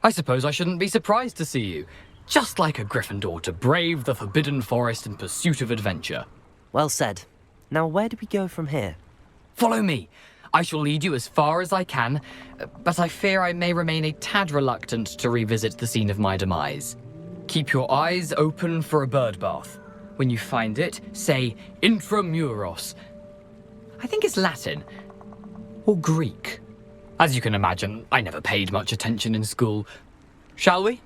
I suppose I shouldn't be surprised to see you. Just like a Gryffindor to brave the Forbidden Forest in pursuit of adventure. Well said. Now where do we go from here? Follow me. I shall lead you as far as I can, but I fear I may remain a tad reluctant to revisit the scene of my demise. Keep your eyes open for a bird bath. When you find it, say Intramuros. I think it's Latin. Or Greek. As you can imagine, I never paid much attention in school. Shall we?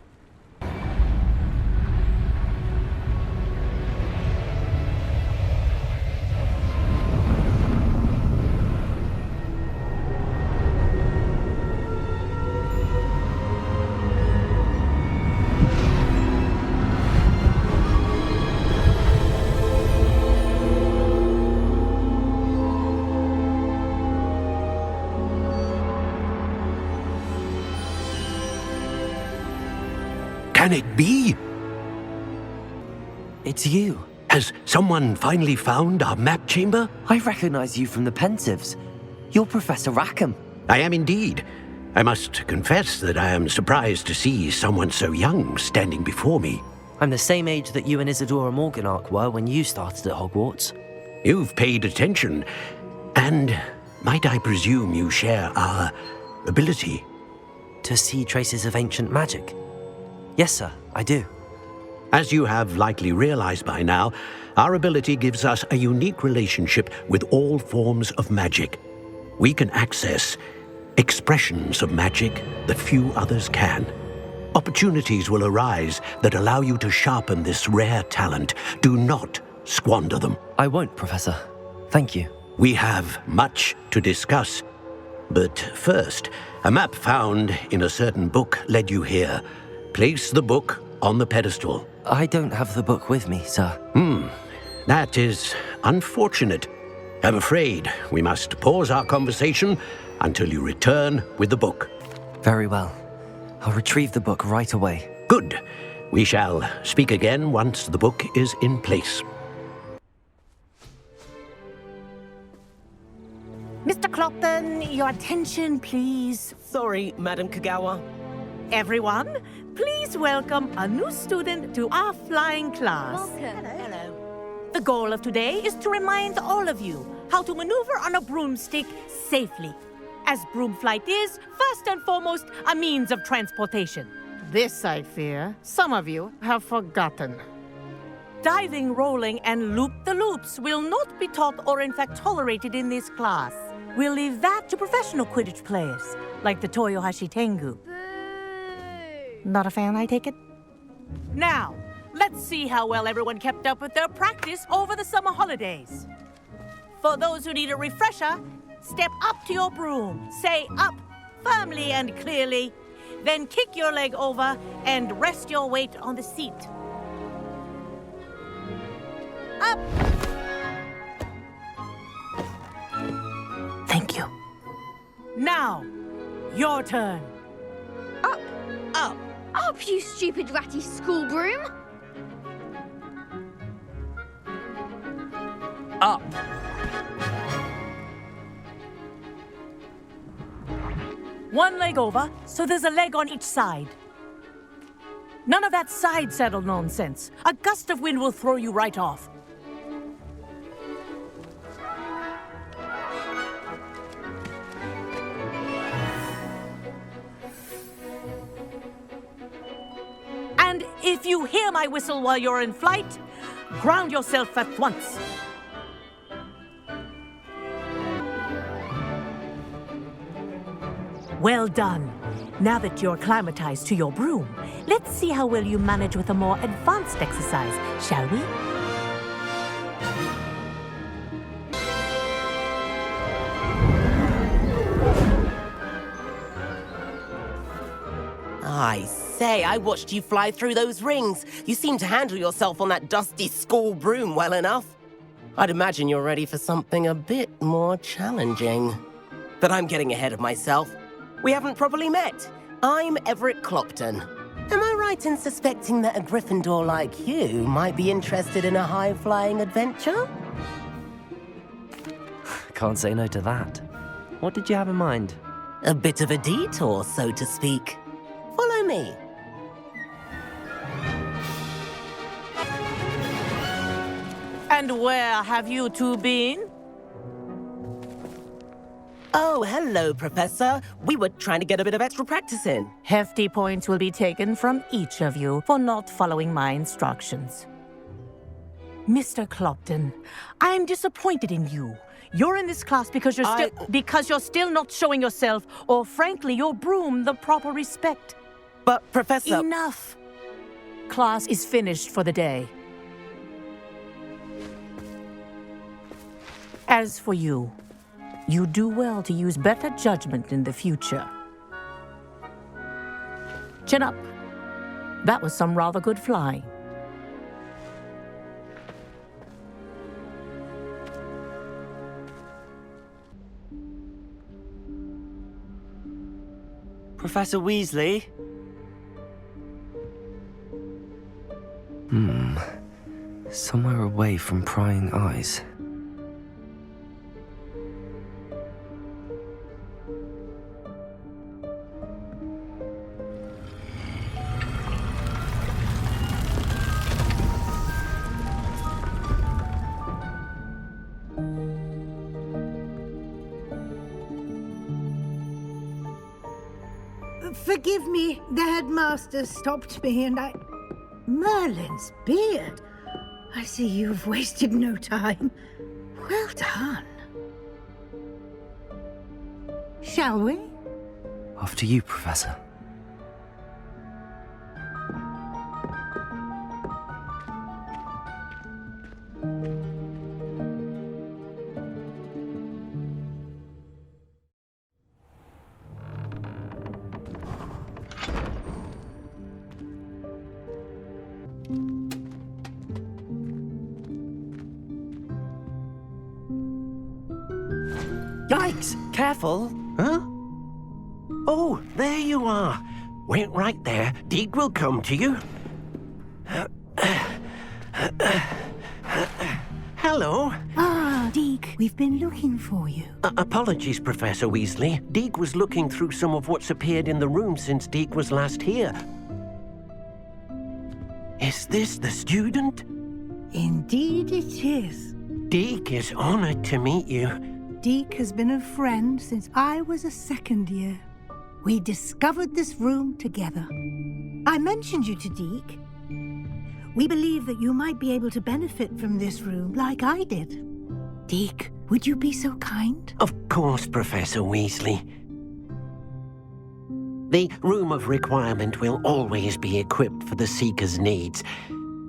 Can it be? It's you. Has someone finally found our map chamber? I recognize you from the Pensieves. You're Professor Rackham. I am indeed. I must confess that I am surprised to see someone so young standing before me. I'm the same age that you and Isadora Morganach were when you started at Hogwarts. You've paid attention, and might I presume you share our ability? To see traces of ancient magic? Yes, sir, I do. As you have likely realized by now, our ability gives us a unique relationship with all forms of magic. We can access expressions of magic that few others can. Opportunities will arise that allow you to sharpen this rare talent. Do not squander them. I won't, Professor. Thank you. We have much to discuss. But first, a map found in a certain book led you here. Place the book on the pedestal. I don't have the book with me, sir. That is unfortunate. I'm afraid we must pause our conversation until you return with the book. Very well. I'll retrieve the book right away. Good. We shall speak again once the book is in place. Mr. Clopton, your attention, please. Sorry, Madam Kagawa. Everyone, please welcome a new student to our flying class. Welcome. Hello. The goal of today is to remind all of you how to maneuver on a broomstick safely, as broom flight is, first and foremost, a means of transportation. This, I fear, some of you have forgotten. Diving, rolling, and loop-the-loops will not be taught or in fact tolerated in this class. We'll leave that to professional Quidditch players, like the Toyohashi Tengu. Not a fan, I take it? Now, let's see how well everyone kept up with their practice over the summer holidays. For those who need a refresher, step up to your broom, say up firmly and clearly, then kick your leg over and rest your weight on the seat. Up! Thank you. Now, your turn. Up! Up! Up, you stupid ratty school broom! up. One leg over, so there's a leg on each side. None of that side saddle nonsense. A gust of wind will throw you right off. And if you hear my whistle while you're in flight, ground yourself at once. Well done. Now that you're acclimatized to your broom, let's see how well you manage with a more advanced exercise, shall we? I say, I watched you fly through those rings. You seem to handle yourself on that dusty school broom well enough. I'd imagine you're ready for something a bit more challenging. But I'm getting ahead of myself. We haven't properly met. I'm Everett Clopton. Am I right in suspecting that a Gryffindor like you might be interested in a high-flying adventure? Can't say no to that. What did you have in mind? A bit of a detour, so to speak. Follow me. And where have you two been? Oh, hello, Professor. We were trying to get a bit of extra practice in. Hefty points will be taken from each of you for not following my instructions. Mr. Clopton, I'm disappointed in you. You're in this class because you're still not showing yourself, or frankly, your broom, the proper respect. But, Professor... Enough. Class is finished for the day. As for you, you do well to use better judgment in the future. Chin up. That was some rather good flying. Professor Weasley? Somewhere away from prying eyes. Forgive me, the headmaster stopped me and I... Merlin's beard. I see you've wasted no time. Well done. Shall we? After you, Professor. Yikes! Careful! Huh? Oh, there you are. Wait right there. Deek will come to you. Hello. Ah, Deek, we've been looking for you. Apologies, Professor Weasley. Deek was looking through some of what's appeared in the room since Deek was last here. Is this the student? Indeed it is. Deek is honored to meet you. Deek has been a friend since I was a second year. We discovered this room together. I mentioned you to Deek. We believe that you might be able to benefit from this room like I did. Deek, would you be so kind? Of course, Professor Weasley. The Room of Requirement will always be equipped for the Seeker's needs.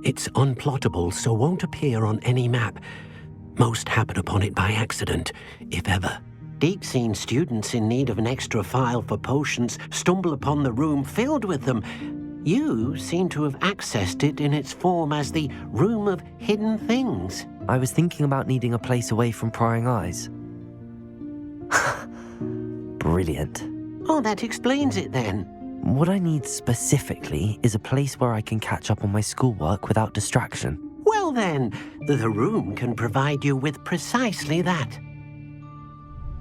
It's unplottable, so won't appear on any map. Most happen upon it by accident, if ever. Deek's seen students in need of an extra file for potions stumble upon the room filled with them. You seem to have accessed it in its form as the Room of Hidden Things. I was thinking about needing a place away from prying eyes. Brilliant. Oh, that explains it then. What I need specifically is a place where I can catch up on my schoolwork without distraction. Well Well then, the room can provide you with precisely that.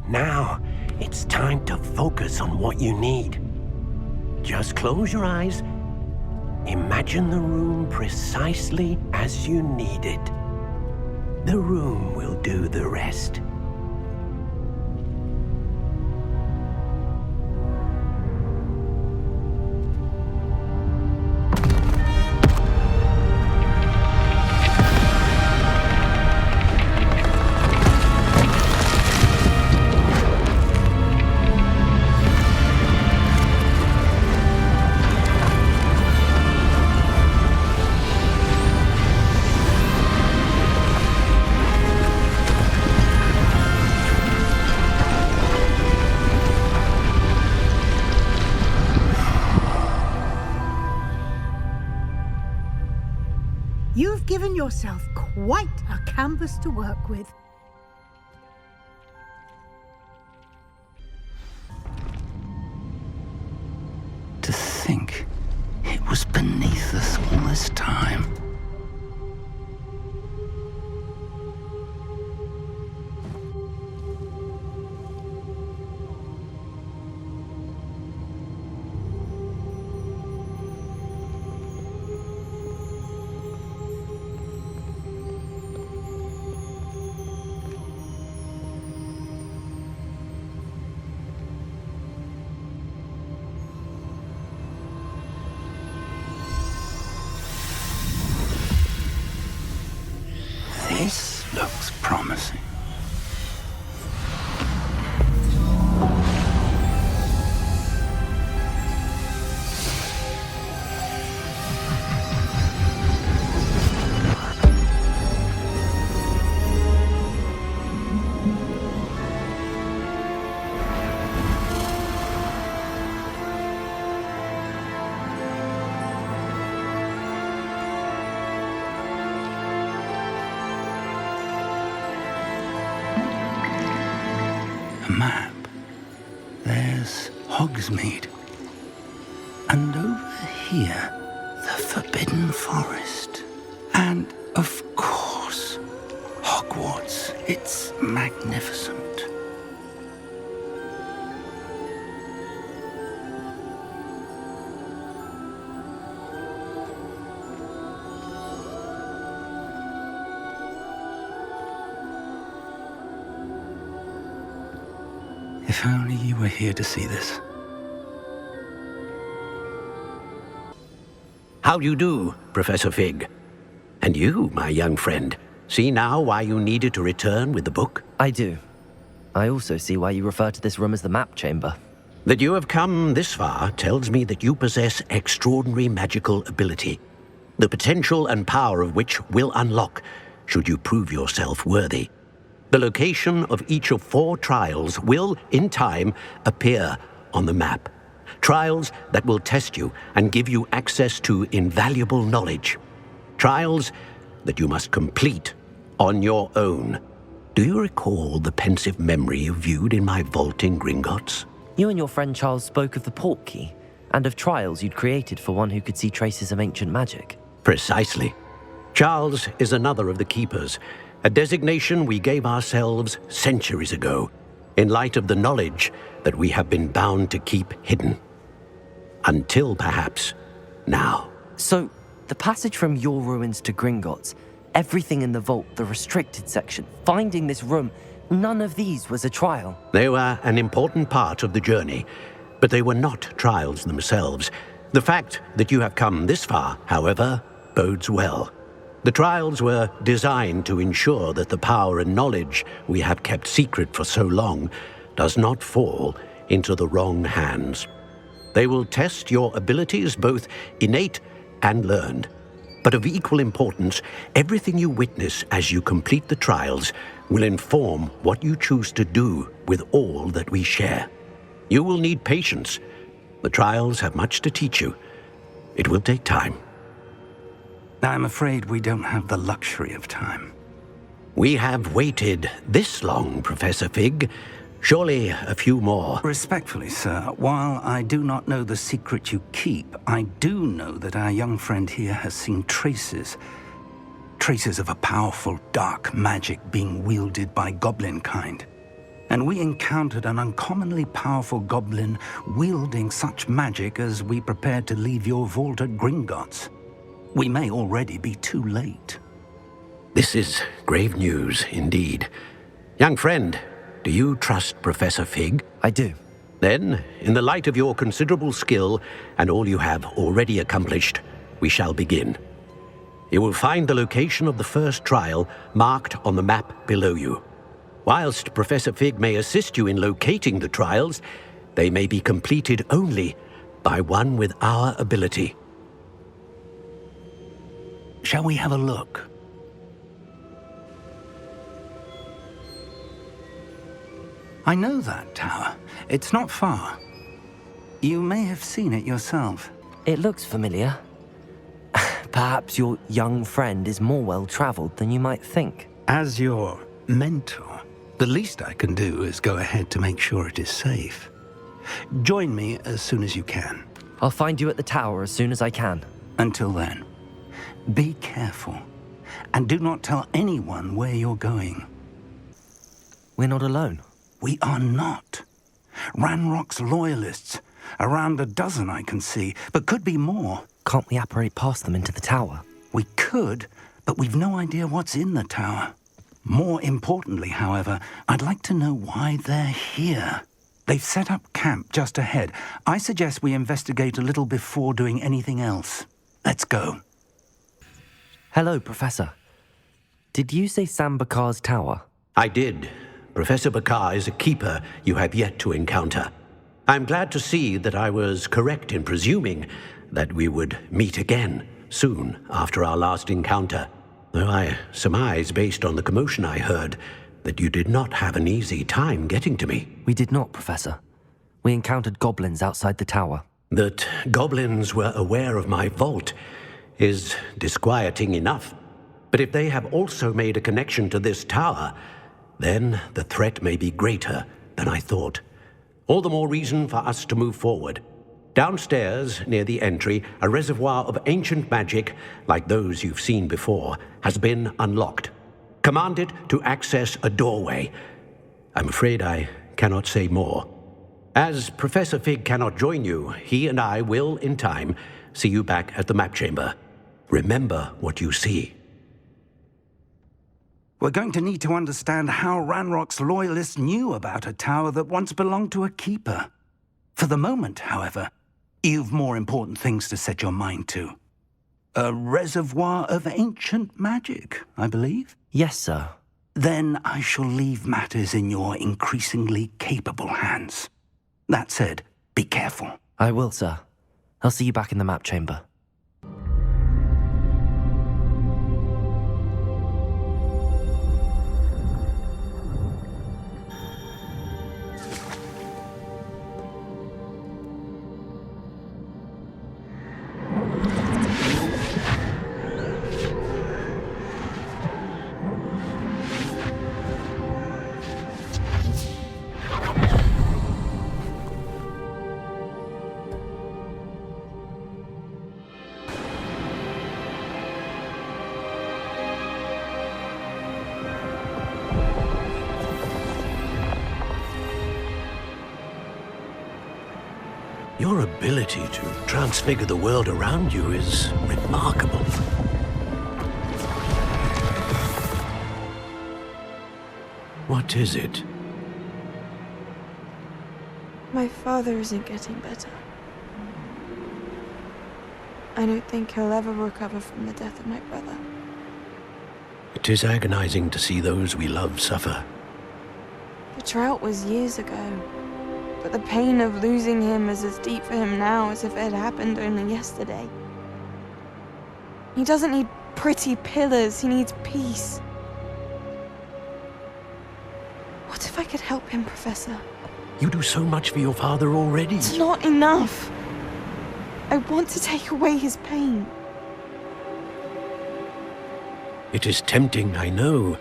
Now, it's time to focus on what you need. Just close your eyes. Imagine the room precisely as you need it. The room will do the rest. You've given yourself quite a canvas to work with. To think it was beneath us all this time. This looks promising. A map. There's Hogsmeade. And over here, the Forbidden Forest. And, of course, Hogwarts. It's magnificent. If only you were here to see this. How do you do, Professor Fig? And you, my young friend, see now why you needed to return with the book? I do. I also see why you refer to this room as the map chamber. That you have come this far tells me that you possess extraordinary magical ability, the potential and power of which will unlock should you prove yourself worthy. The location of each of 4 trials will, in time, appear on the map. Trials that will test you and give you access to invaluable knowledge. Trials that you must complete on your own. Do you recall the pensive memory you viewed in my vault in Gringotts? You and your friend Charles spoke of the Portkey, and of trials you'd created for one who could see traces of ancient magic. Precisely. Charles is another of the Keepers, a designation we gave ourselves centuries ago, in light of the knowledge that we have been bound to keep hidden. Until, perhaps, now. So, the passage from your ruins to Gringotts, everything in the vault, the restricted section, finding this room, none of these was a trial. They were an important part of the journey, but they were not trials themselves. The fact that you have come this far, however, bodes well. The trials were designed to ensure that the power and knowledge we have kept secret for so long does not fall into the wrong hands. They will test your abilities, both innate and learned. But of equal importance, everything you witness as you complete the trials will inform what you choose to do with all that we share. You will need patience. The trials have much to teach you. It will take time. I'm afraid we don't have the luxury of time. We have waited this long, Professor Fig. Surely a few more. Respectfully, sir, while I do not know the secret you keep, I do know that our young friend here has seen traces traces of a powerful dark magic being wielded by goblin kind. And we encountered an uncommonly powerful goblin wielding such magic as we prepared to leave your vault at Gringotts. We may already be too late. This is grave news indeed. Young friend, do you trust Professor Fig? I do. Then, in the light of your considerable skill and all you have already accomplished, we shall begin. You will find the location of the first trial marked on the map below you. Whilst Professor Fig may assist you in locating the trials, they may be completed only by one with our ability. Shall we have a look? I know that tower. It's not far. You may have seen it yourself. It looks familiar. Perhaps your young friend is more well-traveled than you might think. As your mentor, the least I can do is go ahead to make sure it is safe. Join me as soon as you can. I'll find you at the tower as soon as I can. Until then, be careful, and do not tell anyone where you're going. We're not alone. We are not. Ranrock's loyalists. Around a dozen I can see, but could be more. Can't we apparate past them into the tower? We could, but we've no idea what's in the tower. More importantly, however, I'd like to know why they're here. They've set up camp just ahead. I suggest we investigate a little before doing anything else. Let's go. Hello, Professor. Did you say Sam Bakar's tower? I did. Professor Bakar is a keeper you have yet to encounter. I'm glad to see that I was correct in presuming that we would meet again soon after our last encounter. Though I surmise, based on the commotion I heard, that you did not have an easy time getting to me. We did not, Professor. We encountered goblins outside the tower. That goblins were aware of my vault is disquieting enough. But if they have also made a connection to this tower, then the threat may be greater than I thought. All the more reason for us to move forward. Downstairs, near the entry, a reservoir of ancient magic, like those you've seen before, has been unlocked. Command it to access a doorway. I'm afraid I cannot say more. As Professor Fig cannot join you, he and I will, in time, see you back at the map chamber. Remember what you see. We're going to need to understand how Ranrock's loyalists knew about a tower that once belonged to a keeper. For the moment, however, you've more important things to set your mind to. A reservoir of ancient magic, I believe? Yes, sir. Then I shall leave matters in your increasingly capable hands. That said, be careful. I will, sir. I'll see you back in the map chamber. Your ability to transfigure the world around you is remarkable. What is it? My father isn't getting better. I don't think he'll ever recover from the death of my brother. It is agonizing to see those we love suffer. The drought was years ago, but the pain of losing him is as deep for him now as if it had happened only yesterday. He doesn't need pretty pillars, he needs peace. What if I could help him, Professor? You do so much for your father already. It's not enough. I want to take away his pain. It is tempting, I know,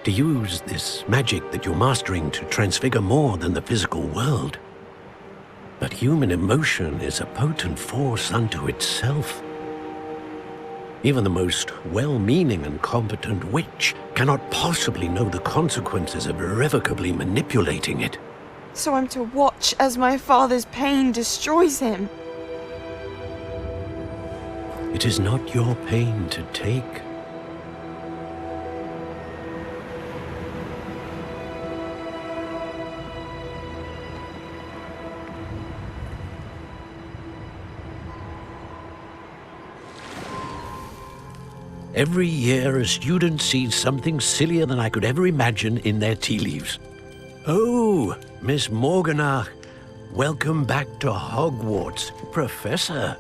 to use this magic that you're mastering to transfigure more than the physical world. But human emotion is a potent force unto itself. Even the most well-meaning and competent witch cannot possibly know the consequences of irrevocably manipulating it. So I'm to watch as my father's pain destroys him. It is not your pain to take. Every year, a student sees something sillier than I could ever imagine in their tea leaves. Oh, Miss Morganach, welcome back to Hogwarts, Professor.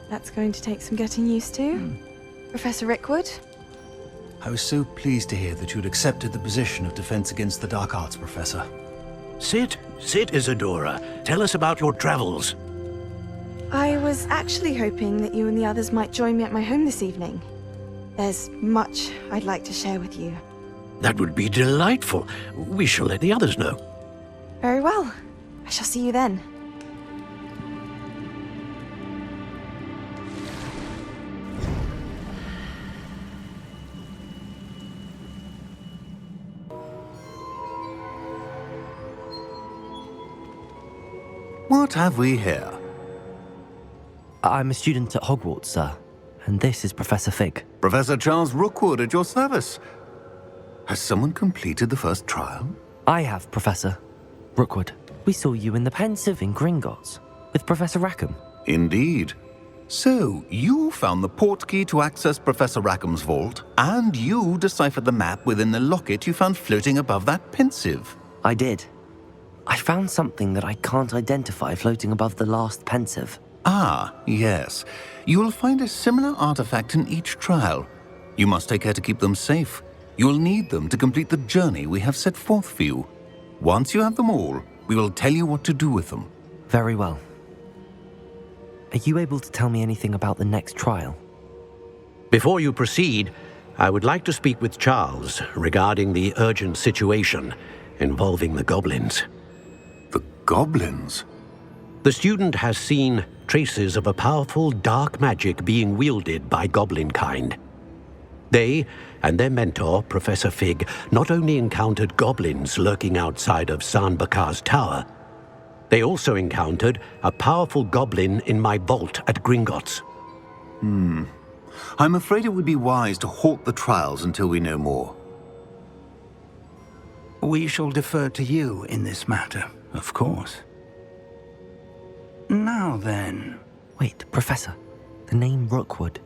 That's going to take some getting used to. Professor Rickwood? I was so pleased to hear that you'd accepted the position of Defense Against the Dark Arts, Professor. Sit, Isadora. Tell us about your travels. I was actually hoping that you and the others might join me at my home this evening. There's much I'd like to share with you. That would be delightful. We shall let the others know. Very well. I shall see you then. What have we here? I'm a student at Hogwarts, sir. And this is Professor Fig. Professor Charles Rookwood at your service. Has someone completed the first trial? I have, Professor Rookwood. We saw you in the Pensive in Gringotts with Professor Rackham. Indeed. So, you found the portkey to access Professor Rackham's vault, and you deciphered the map within the locket you found floating above that Pensive. I did. I found something that I can't identify floating above the last Pensive. Ah, yes. You will find a similar artifact in each trial. You must take care to keep them safe. You will need them to complete the journey we have set forth for you. Once you have them all, we will tell you what to do with them. Very well. Are you able to tell me anything about the next trial? Before you proceed, I would like to speak with Charles regarding the urgent situation involving the goblins. The goblins? The student has seen traces of a powerful dark magic being wielded by goblin kind. They and their mentor, Professor Fig, not only encountered goblins lurking outside of San Bakar's tower, they also encountered a powerful goblin in my vault at Gringotts. I'm afraid it would be wise to halt the trials until we know more. We shall defer to you in this matter, of course. Now then... Wait, Professor. The name Rookwood.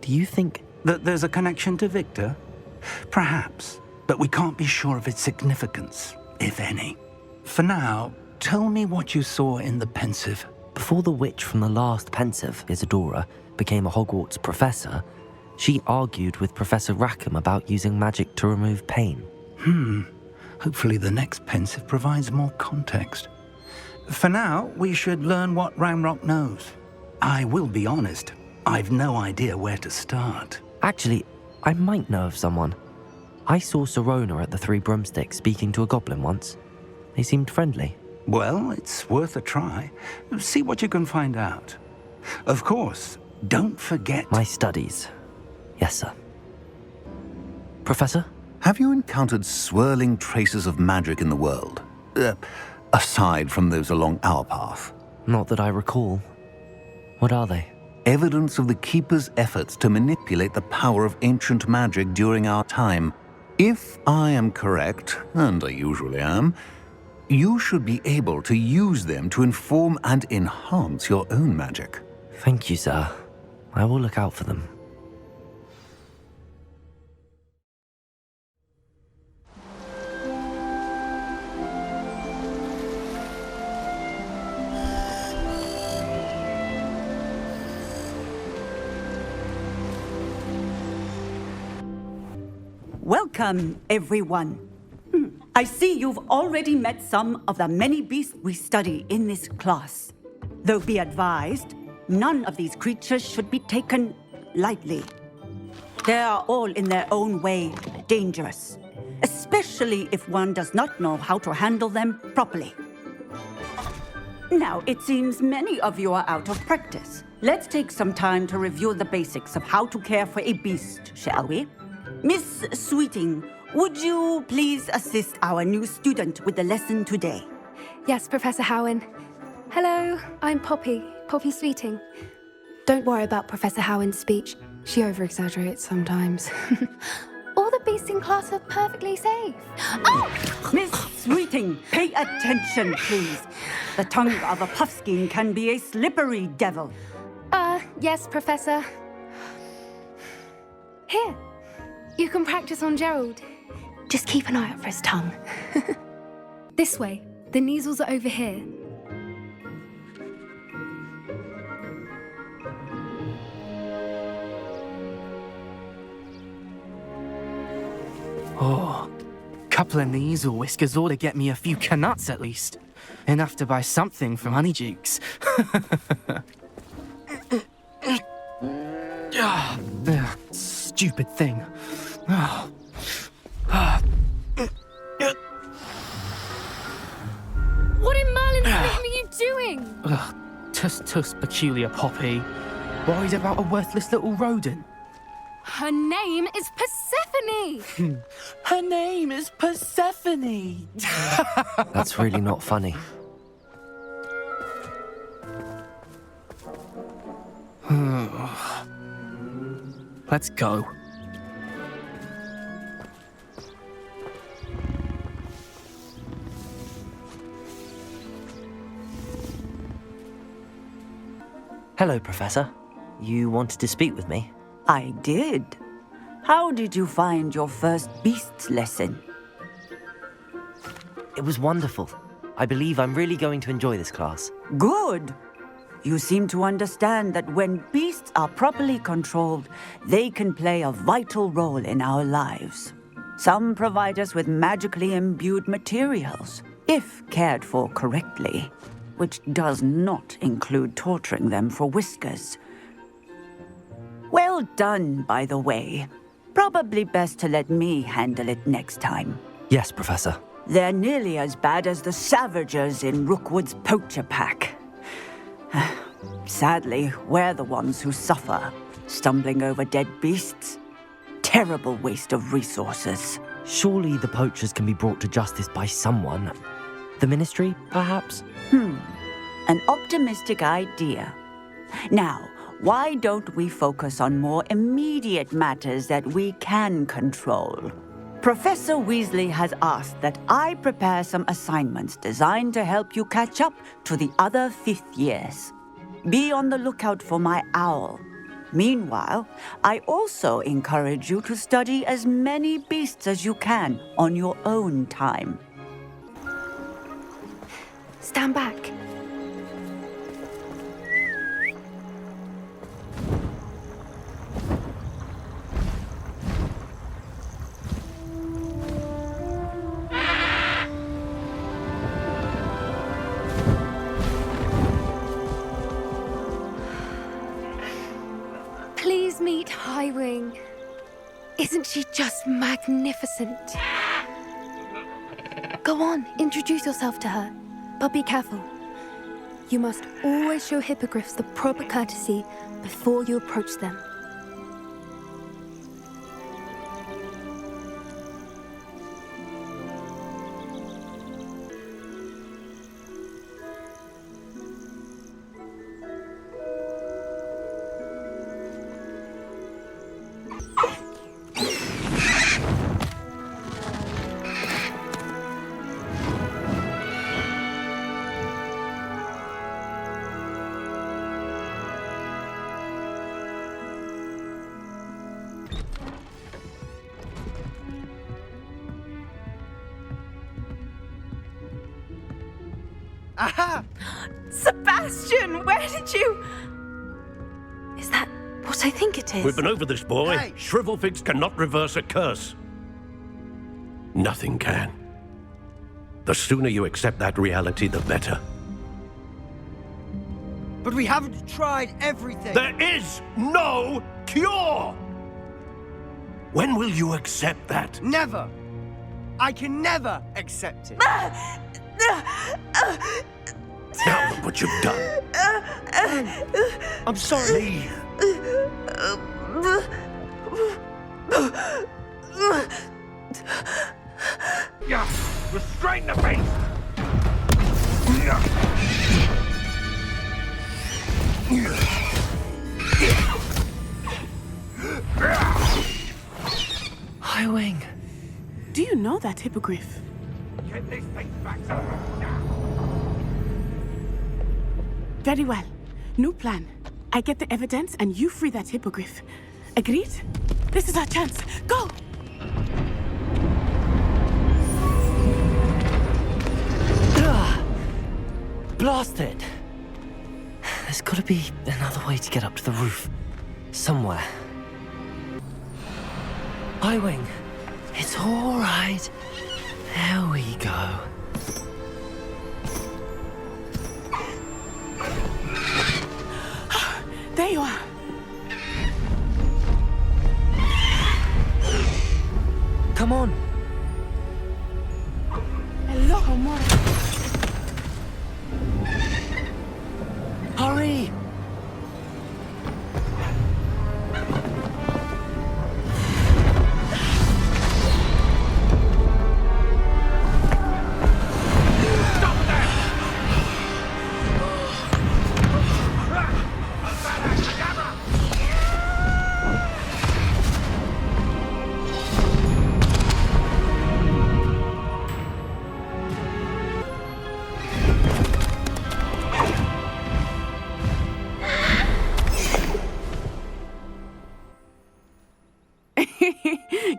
Do you think... that there's a connection to Victor? Perhaps, but we can't be sure of its significance, if any. For now, tell me what you saw in the Pensive. Before the witch from the last Pensive, Isadora, became a Hogwarts professor, she argued with Professor Rackham about using magic to remove pain. Hopefully the next Pensive provides more context. For now, we should learn what Ranrock knows. I will be honest, I've no idea where to start. Actually, I might know of someone. I saw Sirona at the Three Broomsticks speaking to a goblin once. They seemed friendly. Well, it's worth a try. See what you can find out. Of course, don't forget... My studies. Yes, sir. Professor? Have you encountered swirling traces of magic in the world? Aside from those along our path? Not that I recall. What are they? Evidence of the Keeper's efforts to manipulate the power of ancient magic during our time. If I am correct, and I usually am, you should be able to use them to inform and enhance your own magic. Thank you, sir. I will look out for them. Welcome, everyone. I see you've already met some of the many beasts we study in this class. Though be advised, none of these creatures should be taken lightly. They are all in their own way dangerous, especially if one does not know how to handle them properly. Now, it seems many of you are out of practice. let's take some time to review the basics of how to care for a beast, shall we? Miss Sweeting, would you please assist our new student with the lesson today? Yes, Professor Howen. Hello, I'm Poppy Sweeting. Don't worry about Professor Howen's speech. She over-exaggerates sometimes. All the beasts in class are perfectly safe. Oh! Miss Sweeting, pay attention, please. The tongue of a puffskein can be a slippery devil. Yes, Professor. Here, you can practice on Gerald. Just keep an eye out for his tongue. This way. The measles are over here. Oh, couple of Neasel whiskers ought to get me a few canuts at least. Enough to buy something from Honeydukes. Stupid thing. What in Merlin's name are you doing? Tuss, peculiar Poppy. Worried about a worthless little rodent? Her name is Persephone! Her name is Persephone! That's really not funny. Let's go. Hello, Professor. You wanted to speak with me? I did. How did you find your first beasts lesson? It was wonderful. I believe I'm really going to enjoy this class. Good. You seem to understand that when beasts are properly controlled, they can play a vital role in our lives. Some provide us with magically imbued materials, if cared for correctly, which does not include torturing them for whiskers. Well done, by the way. Probably best to let me handle it next time. Yes, Professor. They're nearly as bad as the Savagers in Rookwood's poacher pack. Sadly, we're the ones who suffer, stumbling over dead beasts. Terrible waste of resources. Surely the poachers can be brought to justice by someone. The Ministry, perhaps? An optimistic idea. Now, why don't we focus on more immediate matters that we can control? Professor Weasley has asked that I prepare some assignments designed to help you catch up to the other 5th years. Be on the lookout for my owl. Meanwhile, I also encourage you to study as many beasts as you can on your own time. Stand back. Please meet Highwing. Isn't she just magnificent? Go on, introduce yourself to her. But be careful. You must always show hippogriffs the proper courtesy before you approach them. Aha! Sebastian, where did you... Is that what I think it is? We've been over this, boy. Hey. Shrivelfigs cannot reverse a curse. Nothing can. The sooner you accept that reality, the better. But we haven't tried everything. There is no cure! When will you accept that? Never. I can never accept it. Now look what you've done. I'm sorry. Yeah, restrain the beast! Highwing. Do you know that hippogriff? Get this thing back Very well. New plan. I get the evidence and you free that hippogriff. Agreed? This is our chance. Go! Blast it! There's gotta be another way to get up to the roof. Somewhere. Highwing, it's all right. There we go. There you are. Come on. Hello, Homura. Hurry!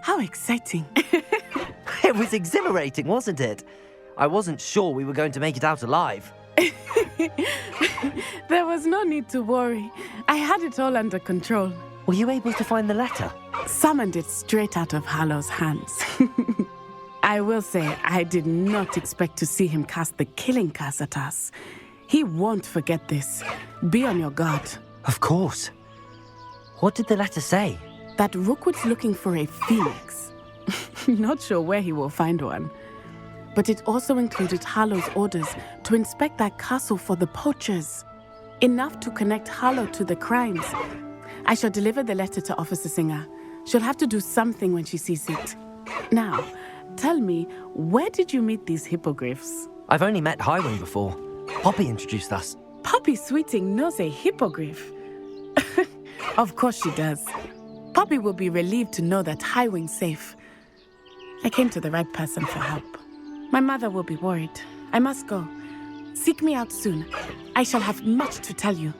How exciting. It was exhilarating, wasn't it? I wasn't sure we were going to make it out alive. There was no need to worry. I had it all under control. Were you able to find the letter? Summoned it straight out of Hallow's hands. I will say, I did not expect to see him cast the killing curse at us. He won't forget this. Be on your guard. Of course. What did the letter say? That Rookwood's looking for a phoenix. Not sure where he will find one. But it also included Hallow's orders to inspect that castle for the poachers. Enough to connect Hallow to the crimes. I shall deliver the letter to Officer Singer. She'll have to do something when she sees it. Now, tell me, where did you meet these hippogriffs? I've only met Highwing before. Poppy introduced us. Poppy Sweeting knows a hippogriff. Of course she does. Poppy will be relieved to know that Highwing's safe. I came to the right person for help. My mother will be worried. I must go. Seek me out soon. I shall have much to tell you.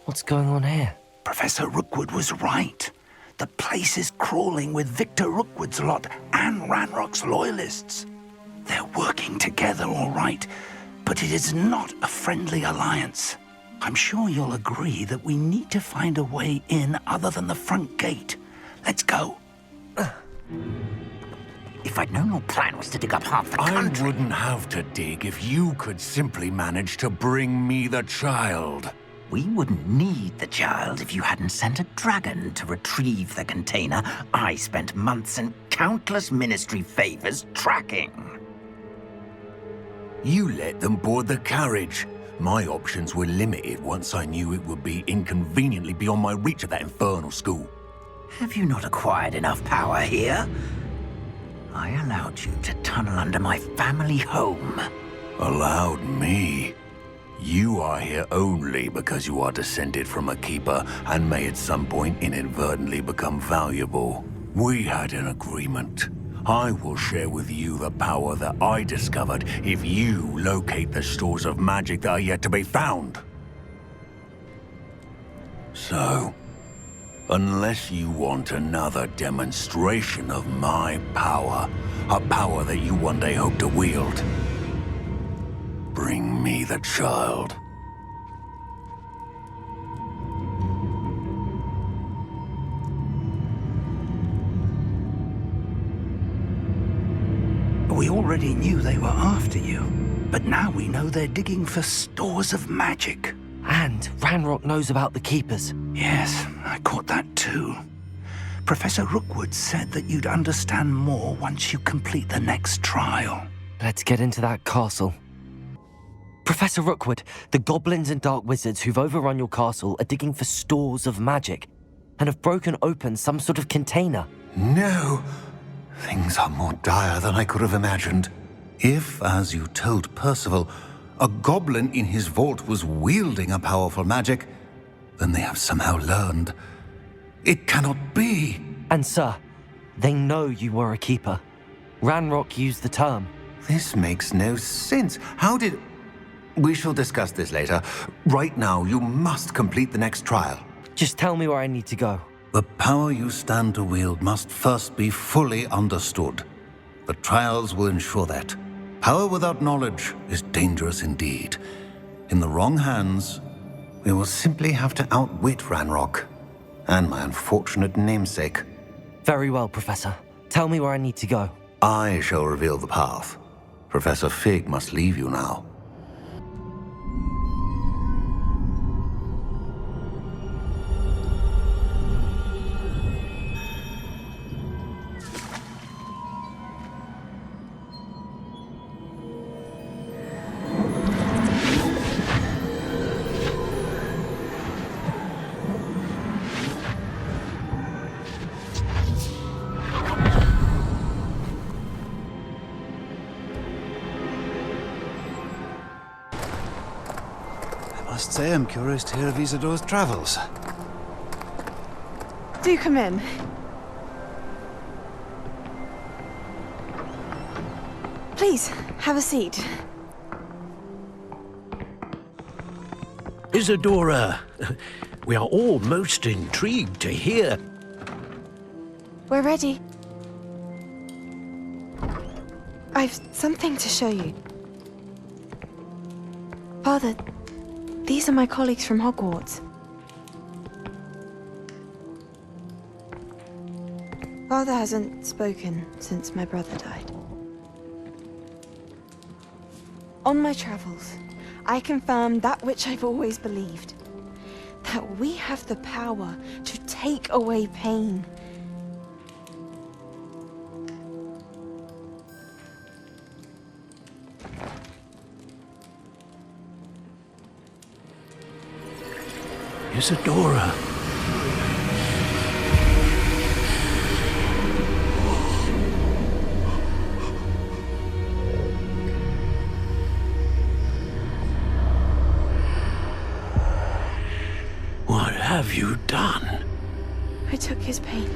What's going on here? Professor Rookwood was right. The place is crawling with Victor Rookwood's lot and Ranrock's loyalists. They're working together, all right, but it is not a friendly alliance. I'm sure you'll agree that we need to find a way in other than the front gate. Let's go. If I'd known your plan was to dig up half the country... I wouldn't have to dig if you could simply manage to bring me the child. We wouldn't need the child if you hadn't sent a dragon to retrieve the container I spent months and countless ministry favors tracking. You let them board the carriage. My options were limited once I knew it would be inconveniently beyond my reach at that infernal school. Have you not acquired enough power here? I allowed you to tunnel under my family home. Allowed me? You are here only because you are descended from a keeper and may at some point inadvertently become valuable. We had an agreement. I will share with you the power that I discovered if you locate the stores of magic that are yet to be found. So, unless you want another demonstration of my power, a power that you one day hope to wield, bring me the child. We already knew they were after you, but now we know they're digging for stores of magic. And Ranrock knows about the Keepers. Yes, I caught that too. Professor Rookwood said that you'd understand more once you complete the next trial. Let's get into that castle. Professor Rookwood, the goblins and dark wizards who've overrun your castle are digging for stores of magic and have broken open some sort of container. No. Things are more dire than I could have imagined. If, as you told Percival, a goblin in his vault was wielding a powerful magic, then they have somehow learned. It cannot be. And sir, they know you were a keeper. Ranrock used the term. This makes no sense. How did... We shall discuss this later. Right now, you must complete the next trial. Just tell me where I need to go. The power you stand to wield must first be fully understood. The trials will ensure that. Power without knowledge is dangerous indeed. In the wrong hands, we will simply have to outwit Ranrock and my unfortunate namesake. Very well, Professor. Tell me where I need to go. I shall reveal the path. Professor Fig must leave you now. I must say I'm curious to hear of Isadore's travels. Do come in. Please, have a seat. Isadora, we are all most intrigued to hear. We're ready. I've something to show you. Father, these are my colleagues from Hogwarts. Father hasn't spoken since my brother died. On my travels, I confirmed that which I've always believed. That we have the power to take away pain. Isadora. What have you done? I took his pain.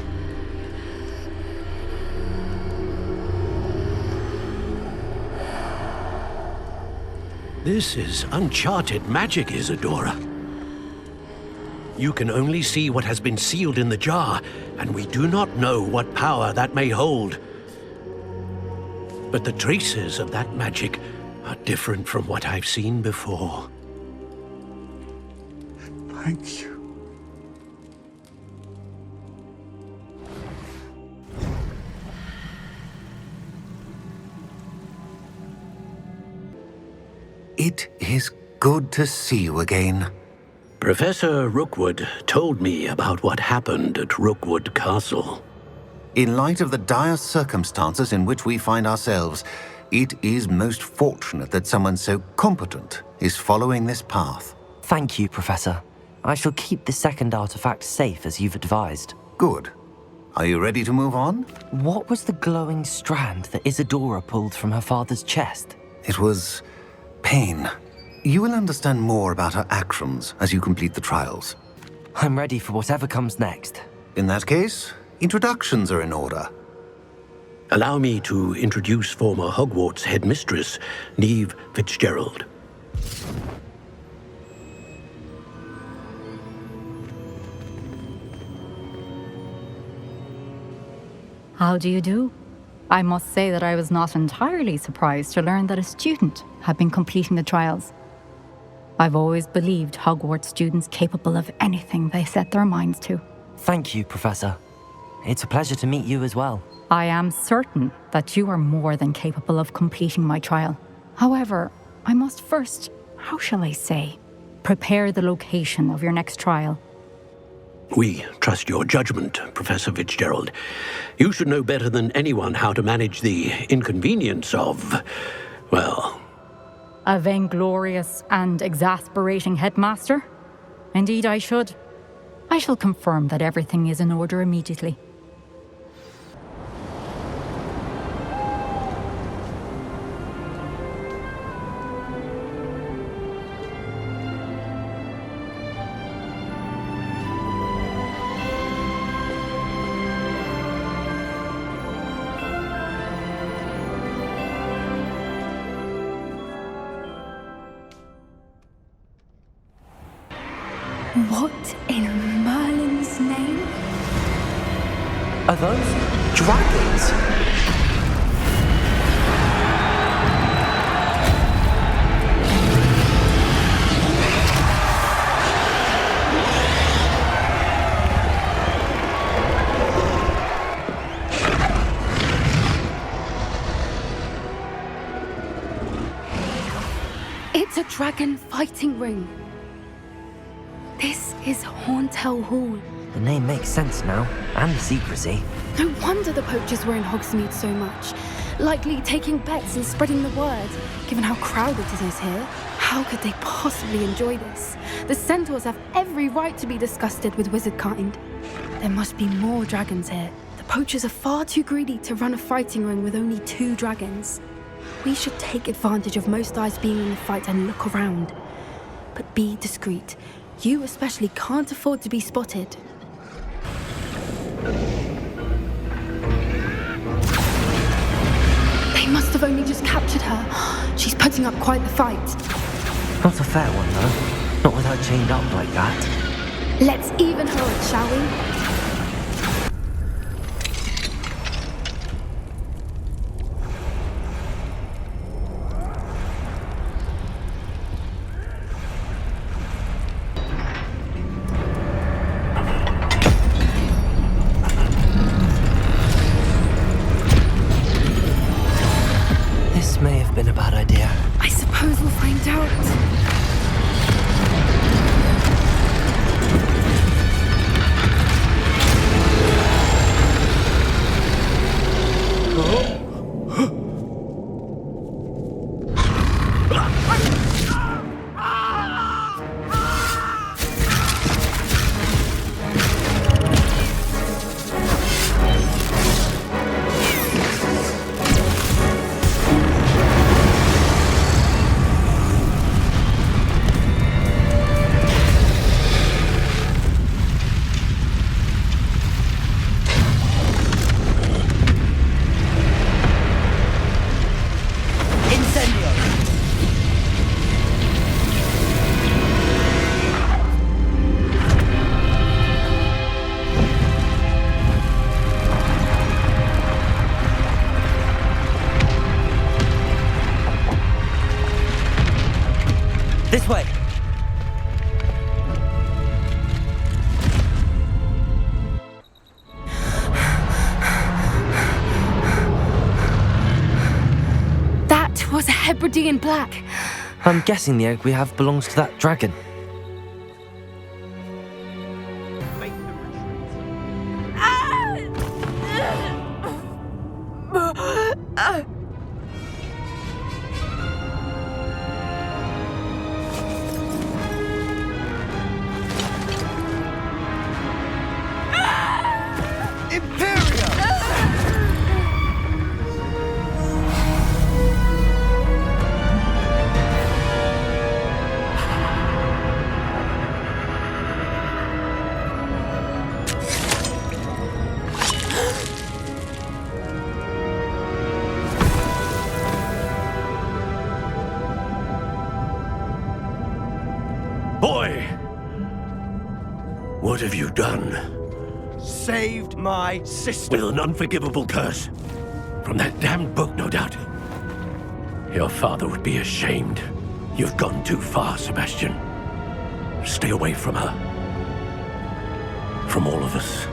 This is uncharted magic, Isadora. You can only see what has been sealed in the jar, and we do not know what power that may hold. But the traces of that magic are different from what I've seen before. Thank you. It is good to see you again. Professor Rookwood told me about what happened at Rookwood Castle. In light of the dire circumstances in which we find ourselves, it is most fortunate that someone so competent is following this path. Thank you, Professor. I shall keep the second artifact safe as you've advised. Good. Are you ready to move on? What was the glowing strand that Isadora pulled from her father's chest? It was pain. You will understand more about her actions as you complete the trials. I'm ready for whatever comes next. In that case, introductions are in order. Allow me to introduce former Hogwarts headmistress, Neve Fitzgerald. How do you do? I must say that I was not entirely surprised to learn that a student had been completing the trials. I've always believed Hogwarts students capable of anything they set their minds to. Thank you, Professor. It's a pleasure to meet you as well. I am certain that you are more than capable of completing my trial. However, I must first, how shall I say, prepare the location of your next trial. We trust your judgment, Professor Fitzgerald. You should know better than anyone how to manage the inconvenience of, well... A vainglorious and exasperating headmaster? Indeed I should. I shall confirm that everything is in order immediately. What in Merlin's name? Are those dragons? It's a dragon fighting ring. This is Horntail Hall. The name makes sense now, and the secrecy. No wonder the poachers were in Hogsmeade so much. Likely taking bets and spreading the word, given how crowded it is here. How could they possibly enjoy this? The centaurs have every right to be disgusted with wizard kind. There must be more dragons here. The poachers are far too greedy to run a fighting ring with only 2 dragons. We should take advantage of most eyes being in the fight and look around. But be discreet. You especially can't afford to be spotted. They must have only just captured her. She's putting up quite the fight. Not a fair one, though. Not with her chained up like that. Let's even her it, shall we? This may have been a bad idea. I suppose we'll find out. This way! That was a Hebridean black. I'm guessing the egg we have belongs to that dragon. Boy! What have you done? Saved my sister. With an unforgivable curse. From that damned book, no doubt. Your father would be ashamed. You've gone too far, Sebastian. Stay away from her. From all of us.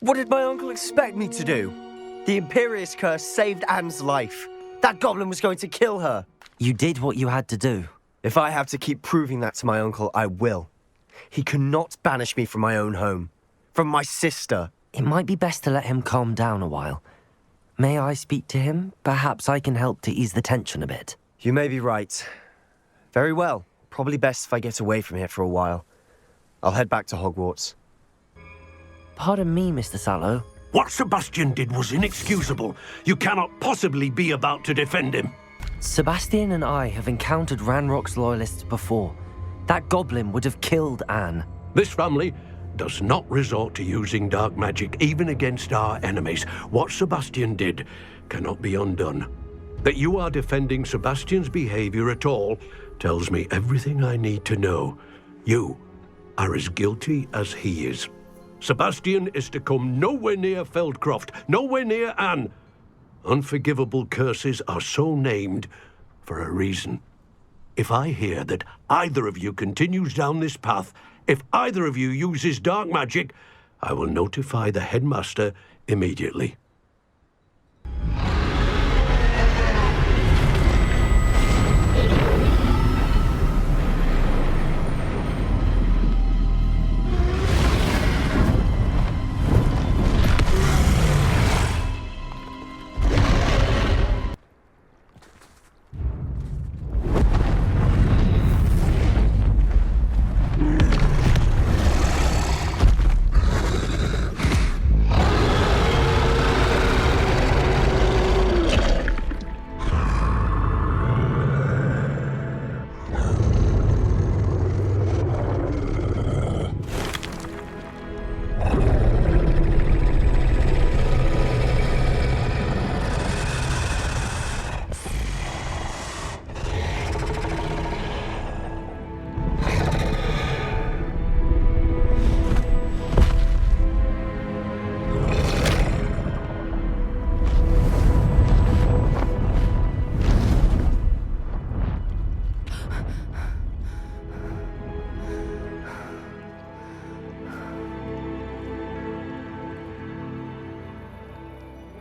What did my uncle expect me to do? The Imperius curse saved Anne's life. That goblin was going to kill her. You did what you had to do. If I have to keep proving that to my uncle, I will. He cannot banish me from my own home. From my sister. It might be best to let him calm down a while. May I speak to him? Perhaps I can help to ease the tension a bit. You may be right. Very well. Probably best if I get away from here for a while. I'll head back to Hogwarts. Pardon me, Mr. Sallow. What Sebastian did was inexcusable. You cannot possibly be about to defend him. Sebastian and I have encountered Ranrock's loyalists before. That goblin would have killed Anne. This family does not resort to using dark magic even against our enemies. What Sebastian did cannot be undone. That you are defending Sebastian's behavior at all tells me everything I need to know. You are as guilty as he is. Sebastian is to come nowhere near Feldcroft, nowhere near Anne. Unforgivable curses are so named for a reason. If I hear that either of you continues down this path, if either of you uses dark magic, I will notify the headmaster immediately.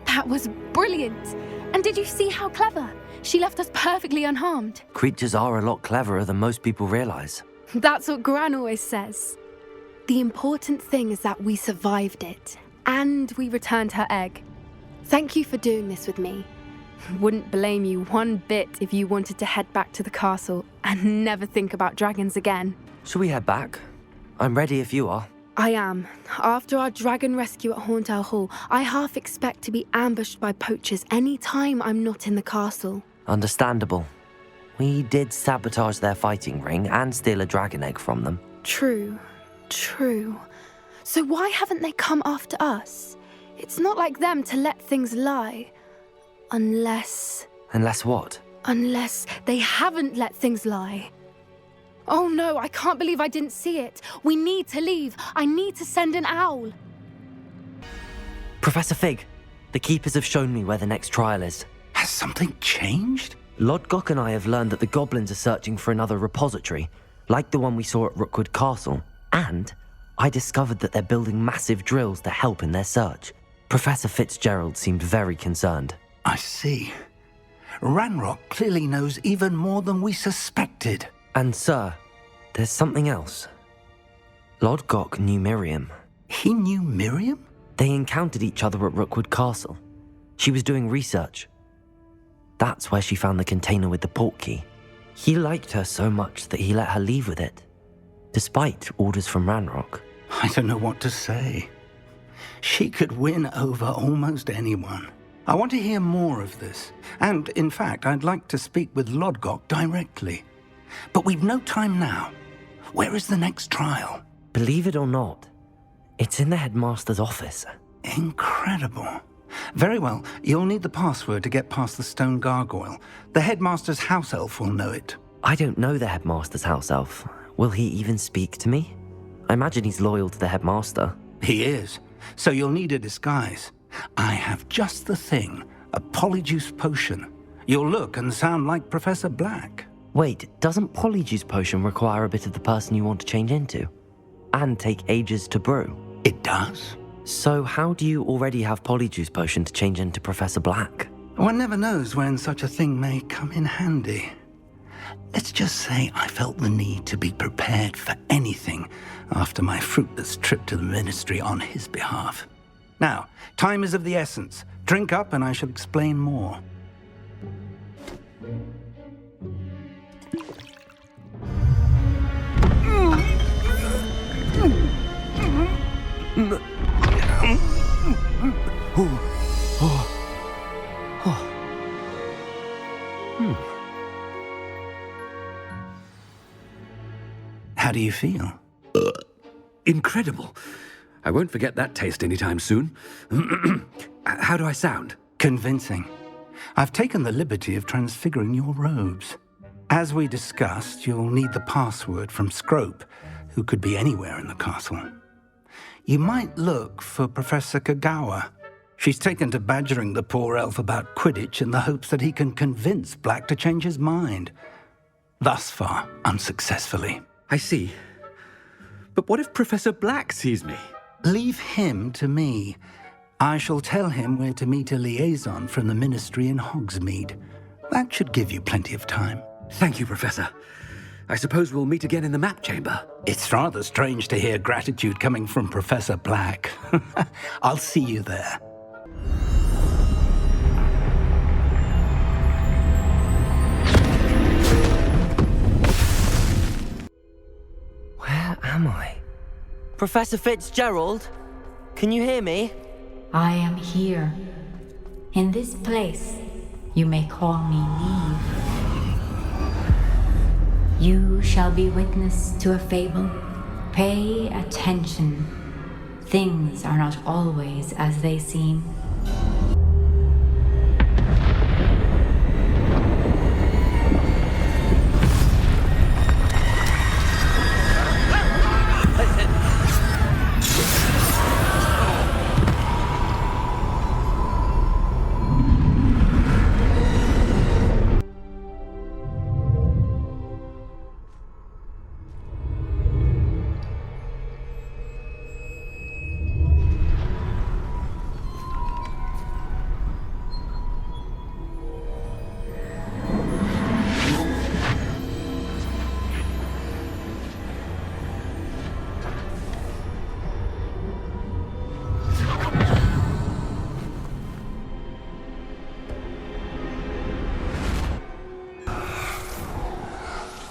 That was brilliant! And did you see how clever? She left us perfectly unharmed. Creatures are a lot cleverer than most people realize. That's what Gran always says. The important thing is that we survived it, and we returned her egg. Thank you for doing this with me. Wouldn't blame you one bit if you wanted to head back to the castle and never think about dragons again. Shall we head back? I'm ready if you are. I am. After our dragon rescue at Hauntow Hall, I half expect to be ambushed by poachers any time I'm not in the castle. Understandable. We did sabotage their fighting ring and steal a dragon egg from them. True. So why haven't they come after us? It's not like them to let things lie. Unless what? Unless they haven't let things lie. Oh no, I can't believe I didn't see it. We need to leave. I need to send an owl. Professor Fig, the Keepers have shown me where the next trial is. Has something changed? Lodgok and I have learned that the goblins are searching for another repository, like the one we saw at Rookwood Castle. And I discovered that they're building massive drills to help in their search. Professor Fitzgerald seemed very concerned. I see. Ranrock clearly knows even more than we suspected. And sir, there's something else. Lodgok knew Miriam. He knew Miriam? They encountered each other at Rookwood Castle. She was doing research. That's where she found the container with the portkey. He liked her so much that he let her leave with it, despite orders from Ranrock. I don't know what to say. She could win over almost anyone. I want to hear more of this. And, in fact, I'd like to speak with Lodgok directly. But we've no time now. Where is the next trial? Believe it or not, it's in the headmaster's office. Incredible. Very well, you'll need the password to get past the stone gargoyle. The headmaster's house elf will know it. I don't know the headmaster's house elf. Will he even speak to me? I imagine he's loyal to the headmaster. He is. So you'll need a disguise. I have just the thing. A polyjuice potion. You'll look and sound like Professor Black. Wait, doesn't Polyjuice Potion require a bit of the person you want to change into? And take ages to brew? It does. So how do you already have Polyjuice Potion to change into Professor Black? One never knows when such a thing may come in handy. Let's just say I felt the need to be prepared for anything after my fruitless trip to the Ministry on his behalf. Now, time is of the essence. Drink up and I shall explain more. How do you feel? Incredible. I won't forget that taste anytime soon. How do I sound? Convincing. I've taken the liberty of transfiguring your robes. As we discussed, you'll need the password from Scrope, who could be anywhere in the castle. You might look for Professor Kagawa. She's taken to badgering the poor elf about Quidditch in the hopes that he can convince Black to change his mind. Thus far, unsuccessfully. I see. But what if Professor Black sees me? Leave him to me. I shall tell him where to meet a liaison from the Ministry in Hogsmeade. That should give you plenty of time. Thank you, Professor. I suppose we'll meet again in the map chamber. It's rather strange to hear gratitude coming from Professor Black. I'll see you there. Where am I? Professor Fitzgerald? Can you hear me? I am here. In this place, you may call me Neve. You shall be witness to a fable. Pay attention. Things are not always as they seem.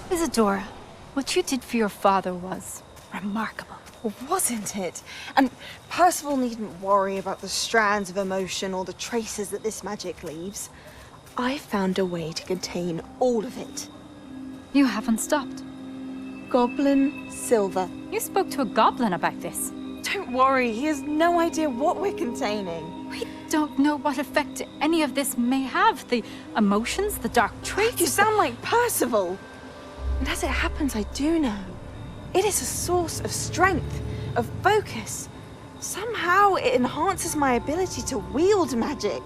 Isadora, what you did for your father was remarkable. Wasn't it? And Percival needn't worry about the strands of emotion or the traces that this magic leaves. I found a way to contain all of it. You haven't stopped. Goblin Silver. You spoke to a goblin about this. Don't worry, he has no idea what we're containing. We don't know what effect any of this may have. The emotions, the dark traits. You sound like Percival. And as it happens, I do know. It is a source of strength, of focus. Somehow it enhances my ability to wield magic.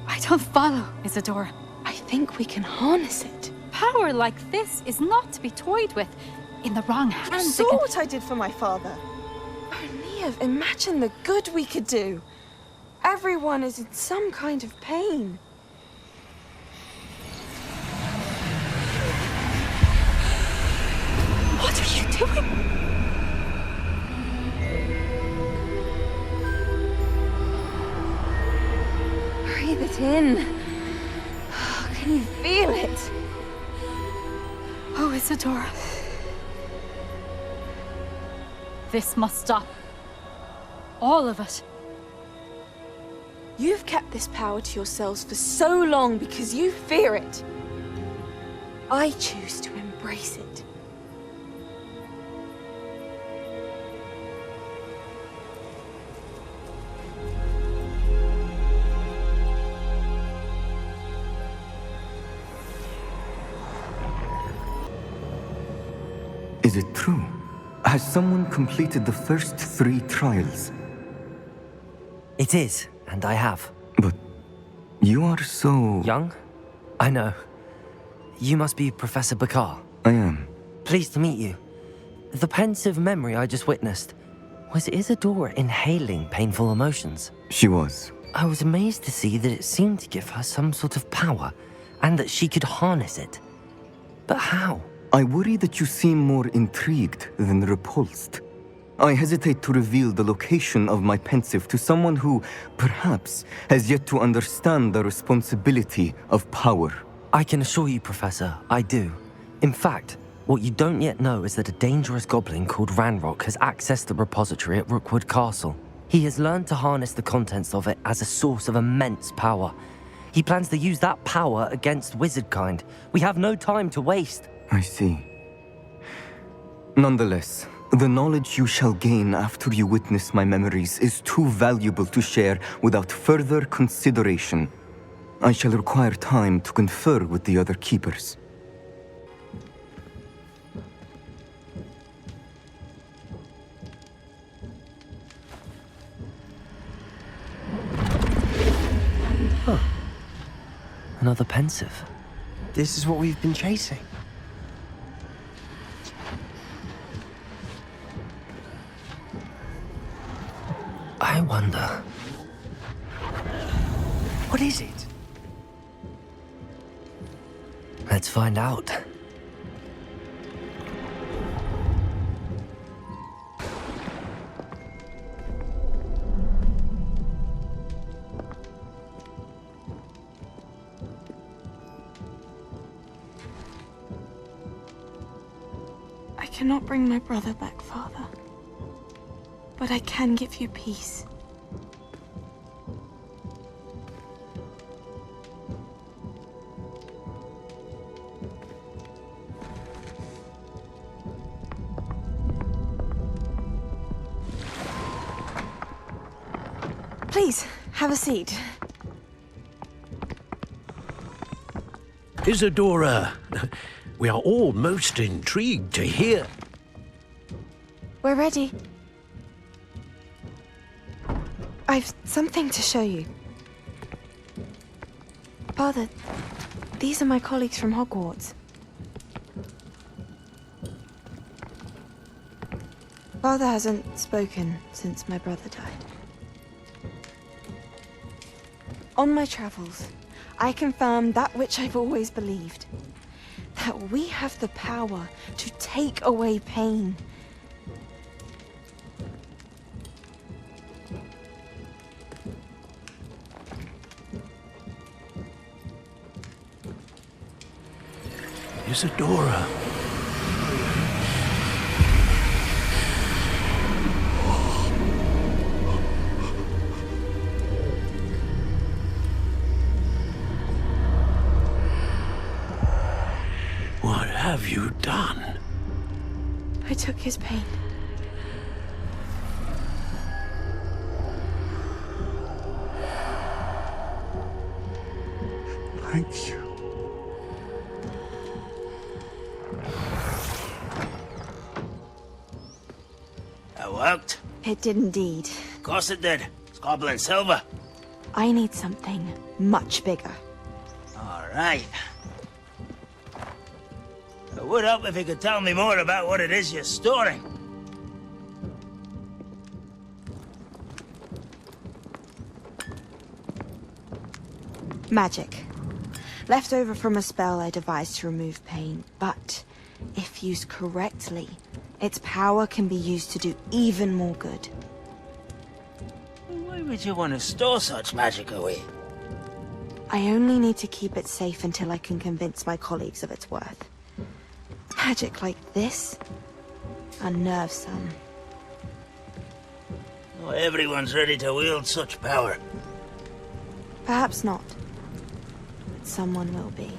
I don't follow, Isadora. I think we can harness it. Power like this is not to be toyed with. In the wrong hands, You saw what I did for my father. Oh, Neve, imagine the good we could do. Everyone is in some kind of pain. What are you doing? Breathe it in. Can you feel it? Oh, Isadora. This must stop. All of it. You've kept this power to yourselves for so long because you fear it. I choose to embrace it. Is it true? Has someone completed the first 3 trials? It is, and I have. But you are so... Young? I know. You must be Professor Bakar. I am. Pleased to meet you. The pensive memory I just witnessed, was Isadora inhaling painful emotions? She was. I was amazed to see that it seemed to give her some sort of power, and that she could harness it. But how? I worry that you seem more intrigued than repulsed. I hesitate to reveal the location of my pensive to someone who, perhaps, has yet to understand the responsibility of power. I can assure you, Professor, I do. In fact, what you don't yet know is that a dangerous goblin called Ranrock has accessed the repository at Rookwood Castle. He has learned to harness the contents of it as a source of immense power. He plans to use that power against wizardkind. We have no time to waste. I see. Nonetheless, the knowledge you shall gain after you witness my memories is too valuable to share without further consideration. I shall require time to confer with the other keepers. Huh. Another pensive. This is what we've been chasing. I wonder... What is it? Let's find out. I cannot bring my brother back, Father. But I can give you peace. Please, have a seat. Isadora, we are all most intrigued to hear. We're ready. I've something to show you. Father, these are my colleagues from Hogwarts. Father hasn't spoken since my brother died. On my travels, I confirmed that which I've always believed. That we have the power to take away pain. Isadora. What have you done? I took his pain. Thank you. That worked? It did indeed. Of course it did. It's goblin silver. I need something much bigger. All right. It would help if you could tell me more about what it is you're storing. Magic. Left over from a spell I devised to remove pain, but if used correctly, its power can be used to do even more good. Why would you want to store such magic away? I only need to keep it safe until I can convince my colleagues of its worth. Magic like this unnerves some. Not everyone's ready to wield such power. Perhaps not. But someone will be.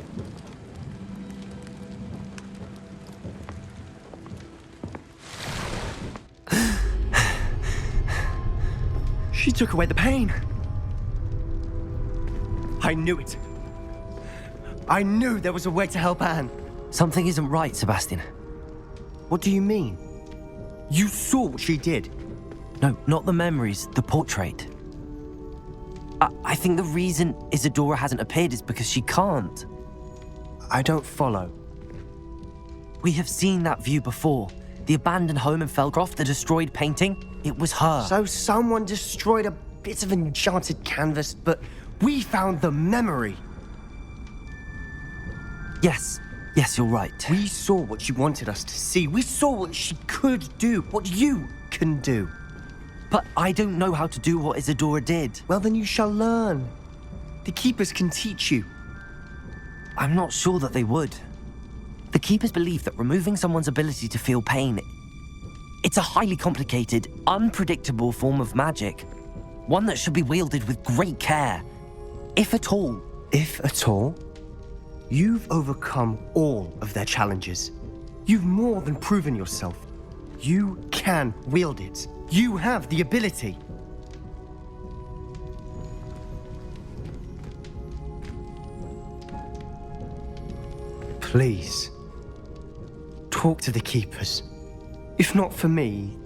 She took away the pain. I knew it. I knew there was a way to help Anne. Something isn't right, Sebastian. What do you mean? You saw what she did. No, not the memories, the portrait. I think the reason Isadora hasn't appeared is because she can't. I don't follow. We have seen that view before. The abandoned home in Felcroft, the destroyed painting, it was her. So someone destroyed a bit of enchanted canvas, but we found the memory. Yes, Yes, you're right. We saw what she wanted us to see. We saw what she could do, what you can do. But I don't know how to do what Isadora did. Well, then you shall learn. The Keepers can teach you. I'm not sure that they would. The Keepers believe that removing someone's ability to feel pain, it's a highly complicated, unpredictable form of magic. One that should be wielded with great care. If at all. If at all? You've overcome all of their challenges. You've more than proven yourself. You can wield it. You have the ability. Please, talk to the Keepers. If not for me,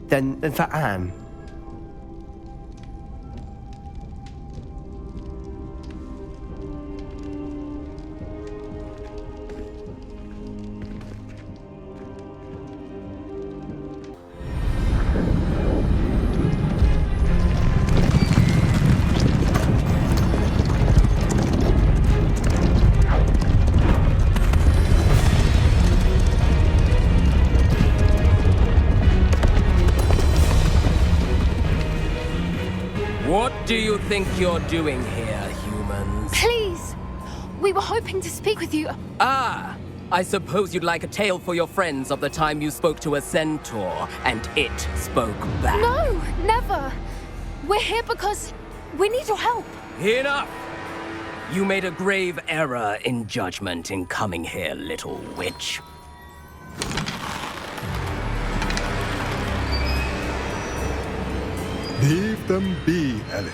then for Anne. What do you think you're doing here, humans? Please! We were hoping to speak with you. Ah! I suppose you'd like a tale for your friends of the time you spoke to a centaur, and it spoke back. No, never. We're here because we need your help. Enough! You made a grave error in judgment in coming here, little witch. Leave them be, Alec.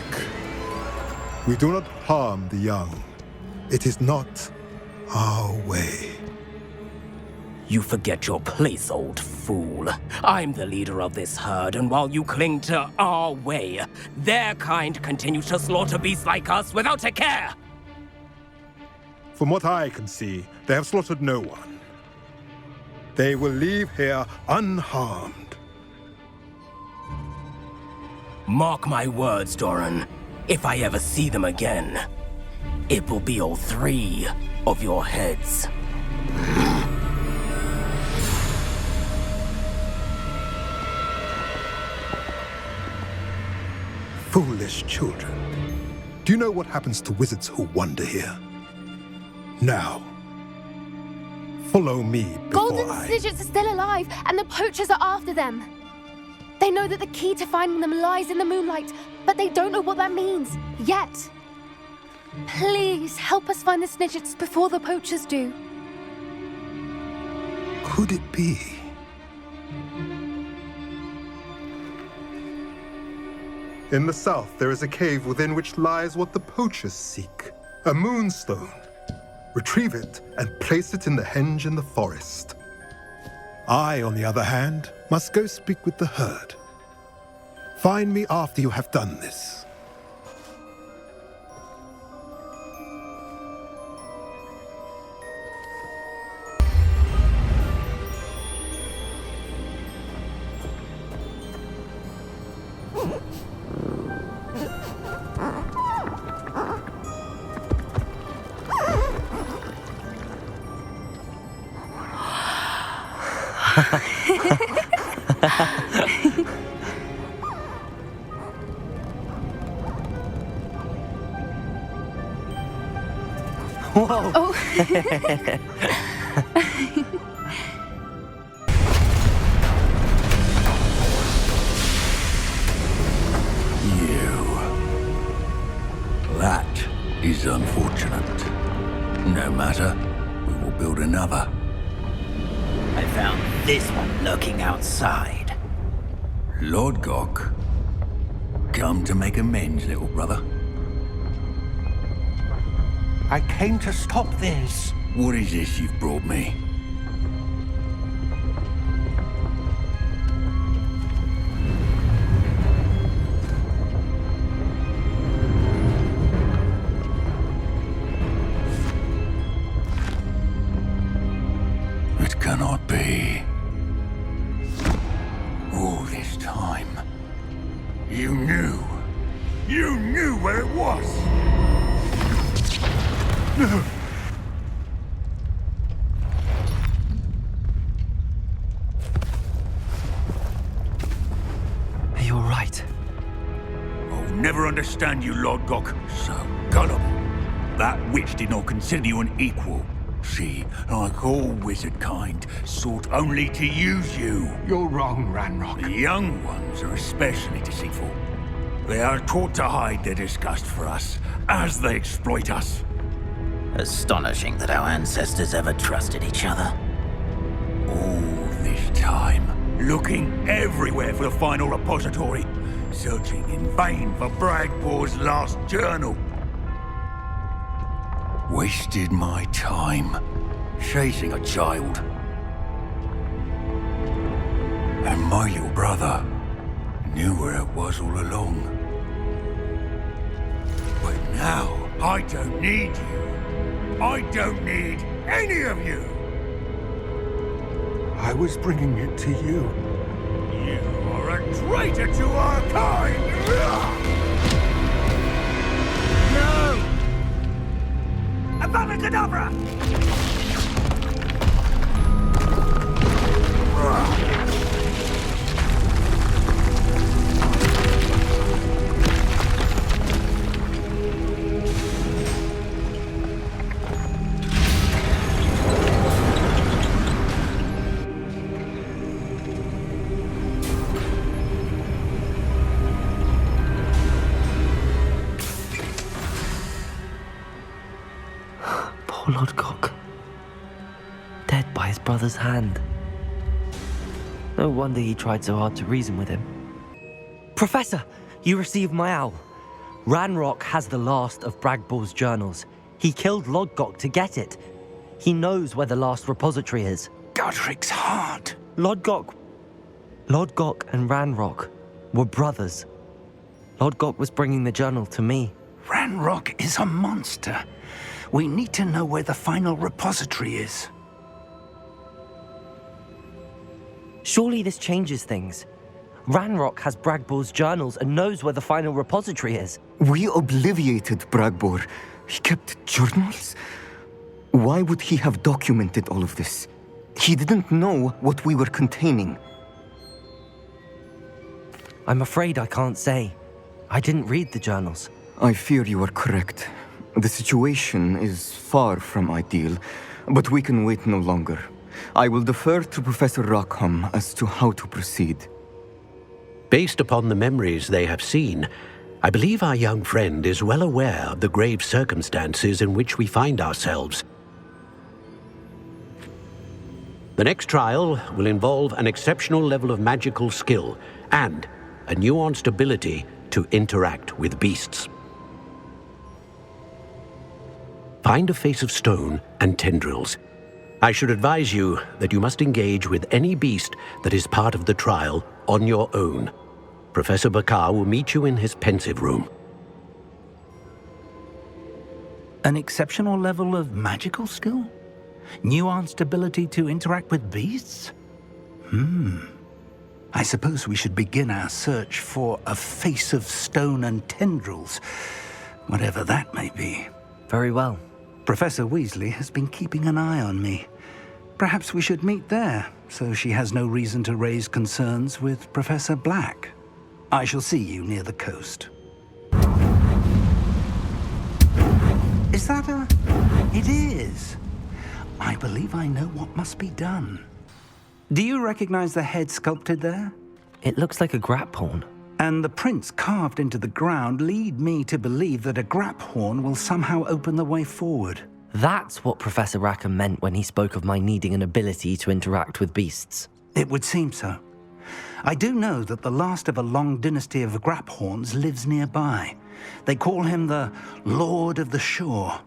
We do not harm the young. It is not our way. You forget your place, old fool. I'm the leader of this herd, and while you cling to our way, their kind continues to slaughter beasts like us without a care! From what I can see, they have slaughtered no one. They will leave here unharmed. Mark my words, Doran. If I ever see them again, it will be all 3 of your heads. Foolish children. Do you know what happens to wizards who wander here? Now, follow me before Golden Snidgets are still alive, and the poachers are after them. They know that the key to finding them lies in the moonlight, but they don't know what that means, yet. Please, help us find the Snidgets before the poachers do. Could it be? In the south, there is a cave within which lies what the poachers seek. A moonstone. Retrieve it and place it in the henge in the forest. I, on the other hand, must go speak with the herd. Find me after you have done this. Whoa! Oh. That is unfortunate. No matter, we will build another. I found this one lurking outside. Lodgok, come to make amends, little brother. I came to stop this. What is this you've brought me? It cannot be. All this time, you knew. You knew where it was. You're right. I'll never understand you, Lodgok. So gullible. That witch did not consider you an equal. She, like all wizard kind, sought only to use you. You're wrong, Ranrock. The young ones are especially deceitful. They are taught to hide their disgust for us, as they exploit us. Astonishing that our ancestors ever trusted each other. All this time, looking everywhere for the final repository, searching in vain for Bragbor's last journal. Wasted my time, chasing a child. And my little brother knew where it was all along. But now, I don't need you. I don't need any of you. I was bringing it to you. You are a traitor to our kind! No! Avada Kedavra! Poor Lodgok. Dead by his brother's hand. No wonder he tried so hard to reason with him. Professor, you received my owl. Ranrock has the last of Bragbor's journals. He killed Lodgok to get it. He knows where the last repository is. Godric's heart. Lodgok and Ranrock were brothers. Lodgok was bringing the journal to me. Ranrock is a monster. We need to know where the final repository is. Surely this changes things. Ranrock has Bragbor's journals and knows where the final repository is. We obliviated Bragbor. He kept journals? Why would he have documented all of this? He didn't know what we were containing. I'm afraid I can't say. I didn't read the journals. I fear you are correct. The situation is far from ideal, but we can wait no longer. I will defer to Professor Rackham as to how to proceed. Based upon the memories they have seen, I believe our young friend is well aware of the grave circumstances in which we find ourselves. The next trial will involve an exceptional level of magical skill and a nuanced ability to interact with beasts. Find a face of stone and tendrils. I should advise you that you must engage with any beast that is part of the trial on your own. Professor Bakar will meet you in his pensive room. An exceptional level of magical skill? Nuanced ability to interact with beasts? I suppose we should begin our search for a face of stone and tendrils, whatever that may be. Very well. Professor Weasley has been keeping an eye on me. Perhaps we should meet there, so she has no reason to raise concerns with Professor Black. I shall see you near the coast. Is that a... It is. I believe I know what must be done. Do you recognize the head sculpted there? It looks like a graphorn. And the prints carved into the ground lead me to believe that a graphorn will somehow open the way forward. That's what Professor Rackham meant when he spoke of my needing an ability to interact with beasts. It would seem so. I do know that the last of a long dynasty of graphorns lives nearby. They call him the Lord of the Shore.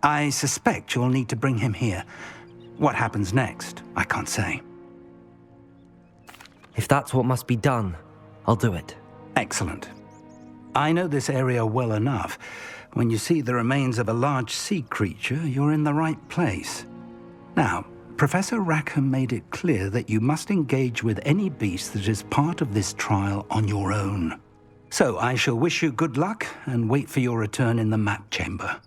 I suspect you'll need to bring him here. What happens next, I can't say. If that's what must be done, I'll do it. Excellent. I know this area well enough. When you see the remains of a large sea creature, you're in the right place. Now, Professor Rackham made it clear that you must engage with any beast that is part of this trial on your own. So I shall wish you good luck and wait for your return in the map chamber.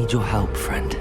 need your help, friend.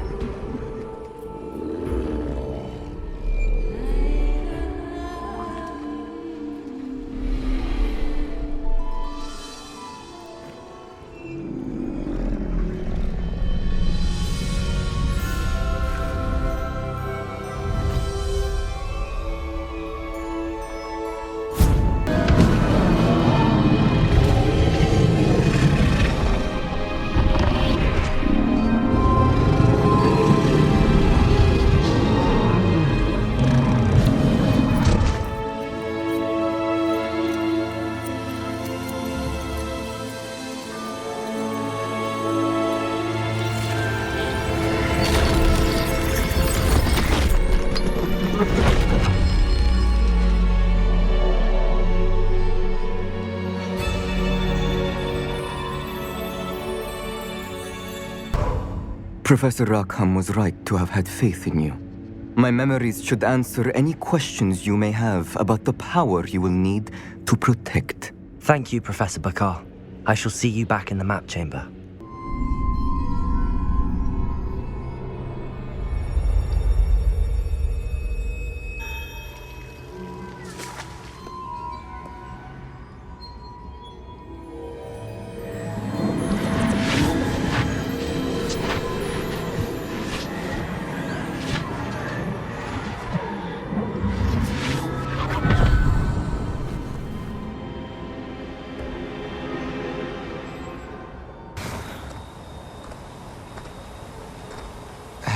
Professor Rackham was right to have had faith in you. My memories should answer any questions you may have about the power you will need to protect. Thank you, Professor Bakar. I shall see you back in the map chamber.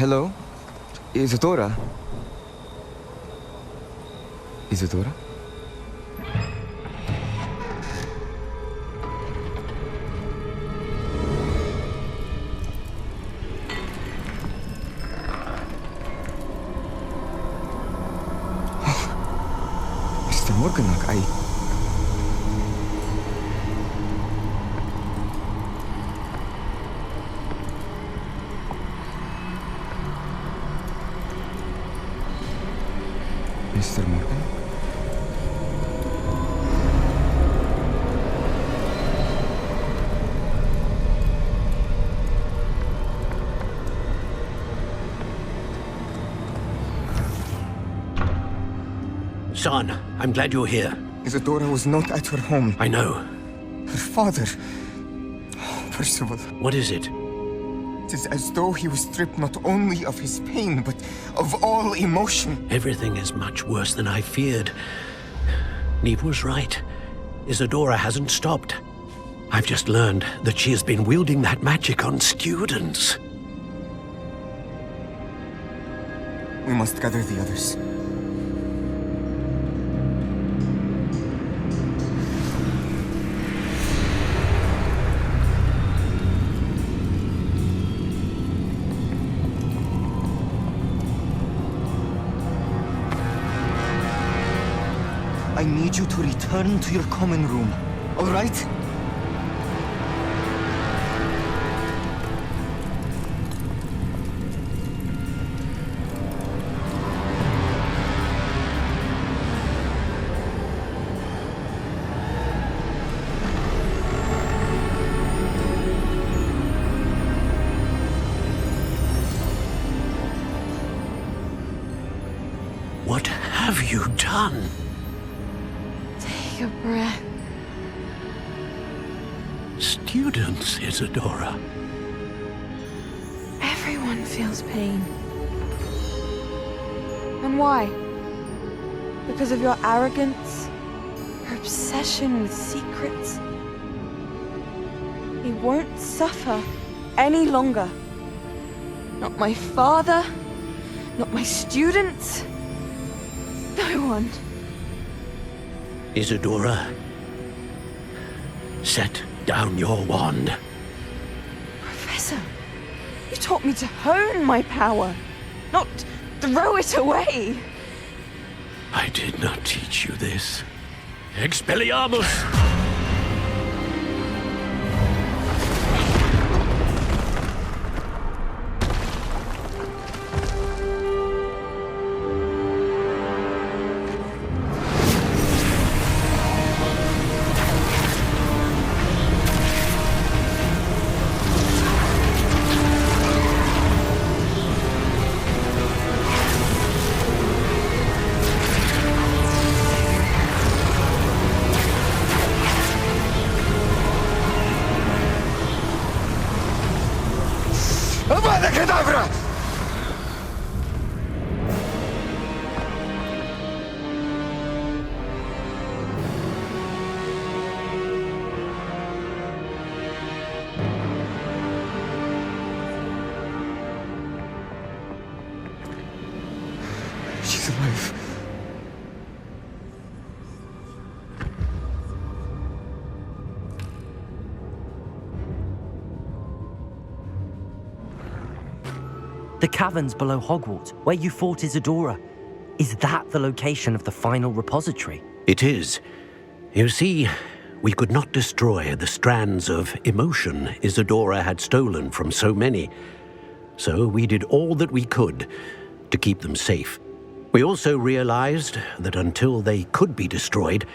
Hello? Isadora? Isadora? Mr. Morganach, Mr. Morgan? Son, I'm glad you're here. Isadora was not at her home. I know. Her father... Oh, Percival. What is it? It is as though he was stripped not only of his pain, but of all emotion. Everything is much worse than I feared. Neve was right. Isadora hasn't stopped. I've just learned that she has been wielding that magic on students. We must gather the others. I need you to return to your common room, all right? What have you done? Take a breath. Students, Isadora. Everyone feels pain. And why? Because of your arrogance? Your obsession with secrets? He won't suffer any longer. Not my father, not my students, no one. Isadora, set down your wand. Professor, you taught me to hone my power, not throw it away. I did not teach you this. Expelliarmus! alive. The caverns below Hogwarts, where you fought Isidora. Is that the location of the final repository? It is. You see, we could not destroy the strands of emotion Isidora had stolen from so many. So we did all that we could to keep them safe. We also realized that until they could be destroyed,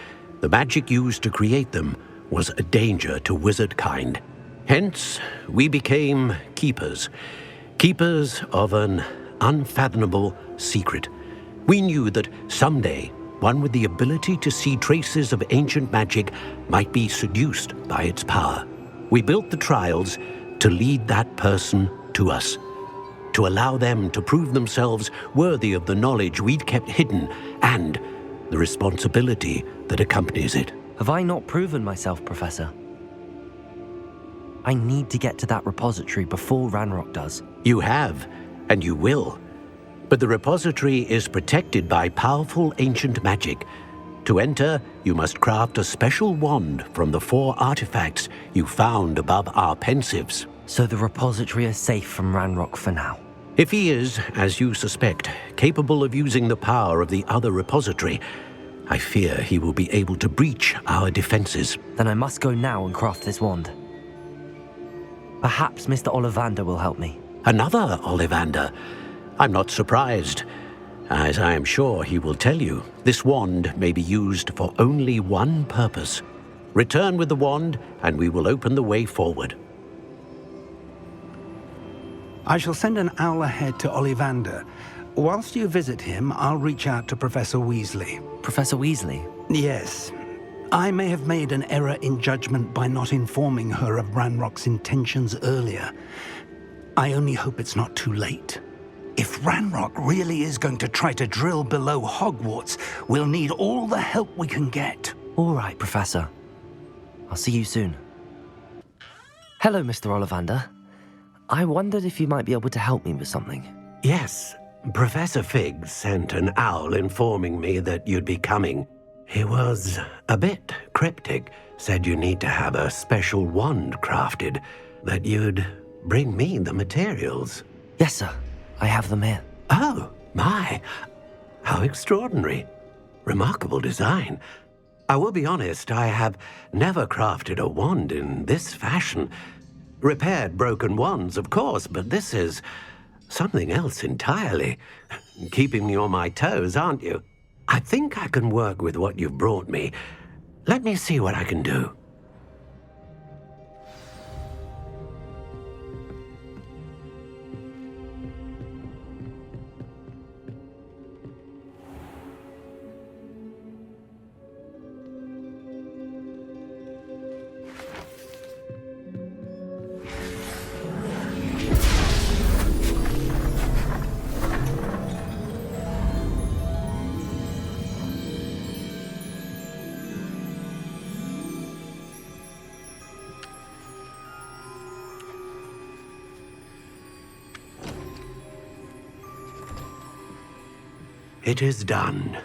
the magic used to create them was a danger to wizard kind. Hence, we became keepers. Keepers of an unfathomable secret. We knew that someday, one with the ability to see traces of ancient magic might be seduced by its power. We built the trials to lead that person to us, to allow them to prove themselves worthy of the knowledge we'd kept hidden and the responsibility that accompanies it. Have I not proven myself, Professor? I need to get to that repository before Ranrock does. You have, and you will. But the repository is protected by powerful ancient magic. To enter, you must craft a special wand from the 4 artifacts you found above our pensives. So the repository is safe from Ranrock for now? If he is, as you suspect, capable of using the power of the other repository, I fear he will be able to breach our defenses. Then I must go now and craft this wand. Perhaps Mr. Ollivander will help me. Another Ollivander? I'm not surprised. As I am sure he will tell you, this wand may be used for only one purpose. Return with the wand, and we will open the way forward. I shall send an owl ahead to Ollivander. Whilst you visit him, I'll reach out to Professor Weasley. Professor Weasley? Yes. I may have made an error in judgment by not informing her of Ranrock's intentions earlier. I only hope it's not too late. If Ranrock really is going to try to drill below Hogwarts, we'll need all the help we can get. All right, Professor. I'll see you soon. Hello, Mr. Ollivander. I wondered if you might be able to help me with something. Yes, Professor Fig sent an owl informing me that you'd be coming. He was a bit cryptic, said you need to have a special wand crafted, that you'd bring me the materials. Yes, sir. I have them here. Oh, my. How extraordinary. Remarkable design. I will be honest, I have never crafted a wand in this fashion. Repaired broken wands, of course, but this is something else entirely. Keeping me on my toes, aren't you? I think I can work with what you've brought me. Let me see what I can do. It is done.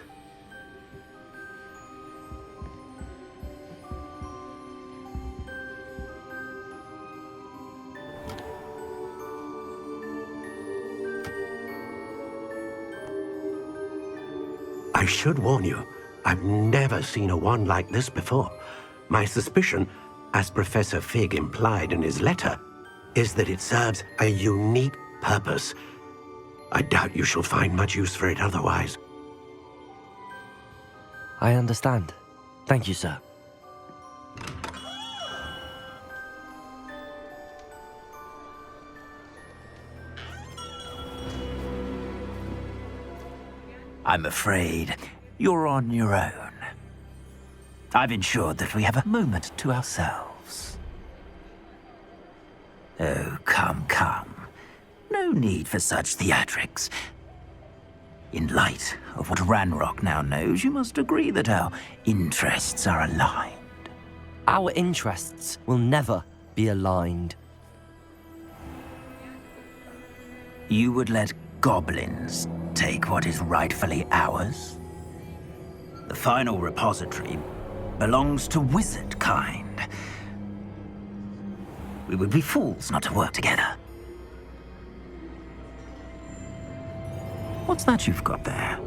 I should warn you, I've never seen a wand like this before. My suspicion, as Professor Fig implied in his letter, is that it serves a unique purpose. I doubt you shall find much use for it otherwise. I understand. Thank you, sir. I'm afraid you're on your own. I've ensured that we have a moment to ourselves. Oh, come, come. No need for such theatrics. In light of what Ranrock now knows, you must agree that our interests are aligned. Our interests will never be aligned. You would let goblins take what is rightfully ours. The final repository belongs to wizard kind. We would be fools not to work together. What's that you've got there?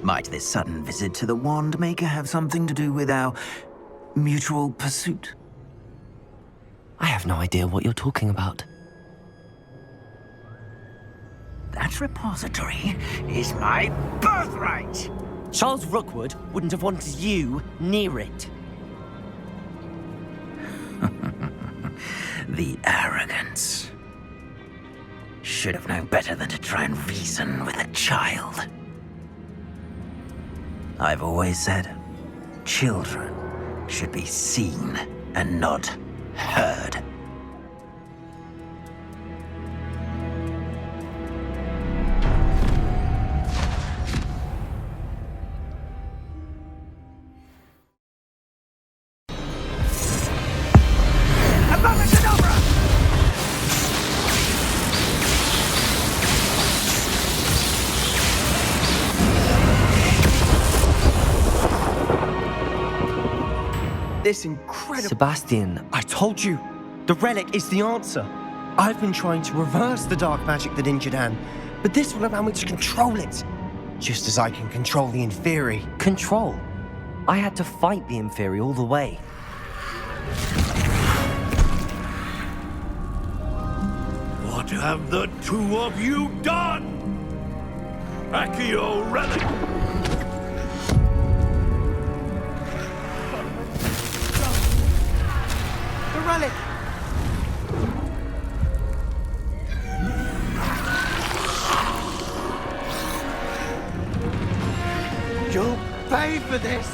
Might this sudden visit to the Wand Maker have something to do with our mutual pursuit? I have no idea what you're talking about. That repository is my birthright! Charles Rookwood wouldn't have wanted you near it. The arrogance. Should have known better than to try and reason with a child. I've always said, children should be seen and not heard. This incredible... Sebastian. I told you, the relic is the answer. I've been trying to reverse the dark magic that injured Anne, but this will allow me to control it. Just as I can control the Inferi. Control? I had to fight the Inferi all the way. What have the two of you done? Accio Relic! The relic! You'll pay for this!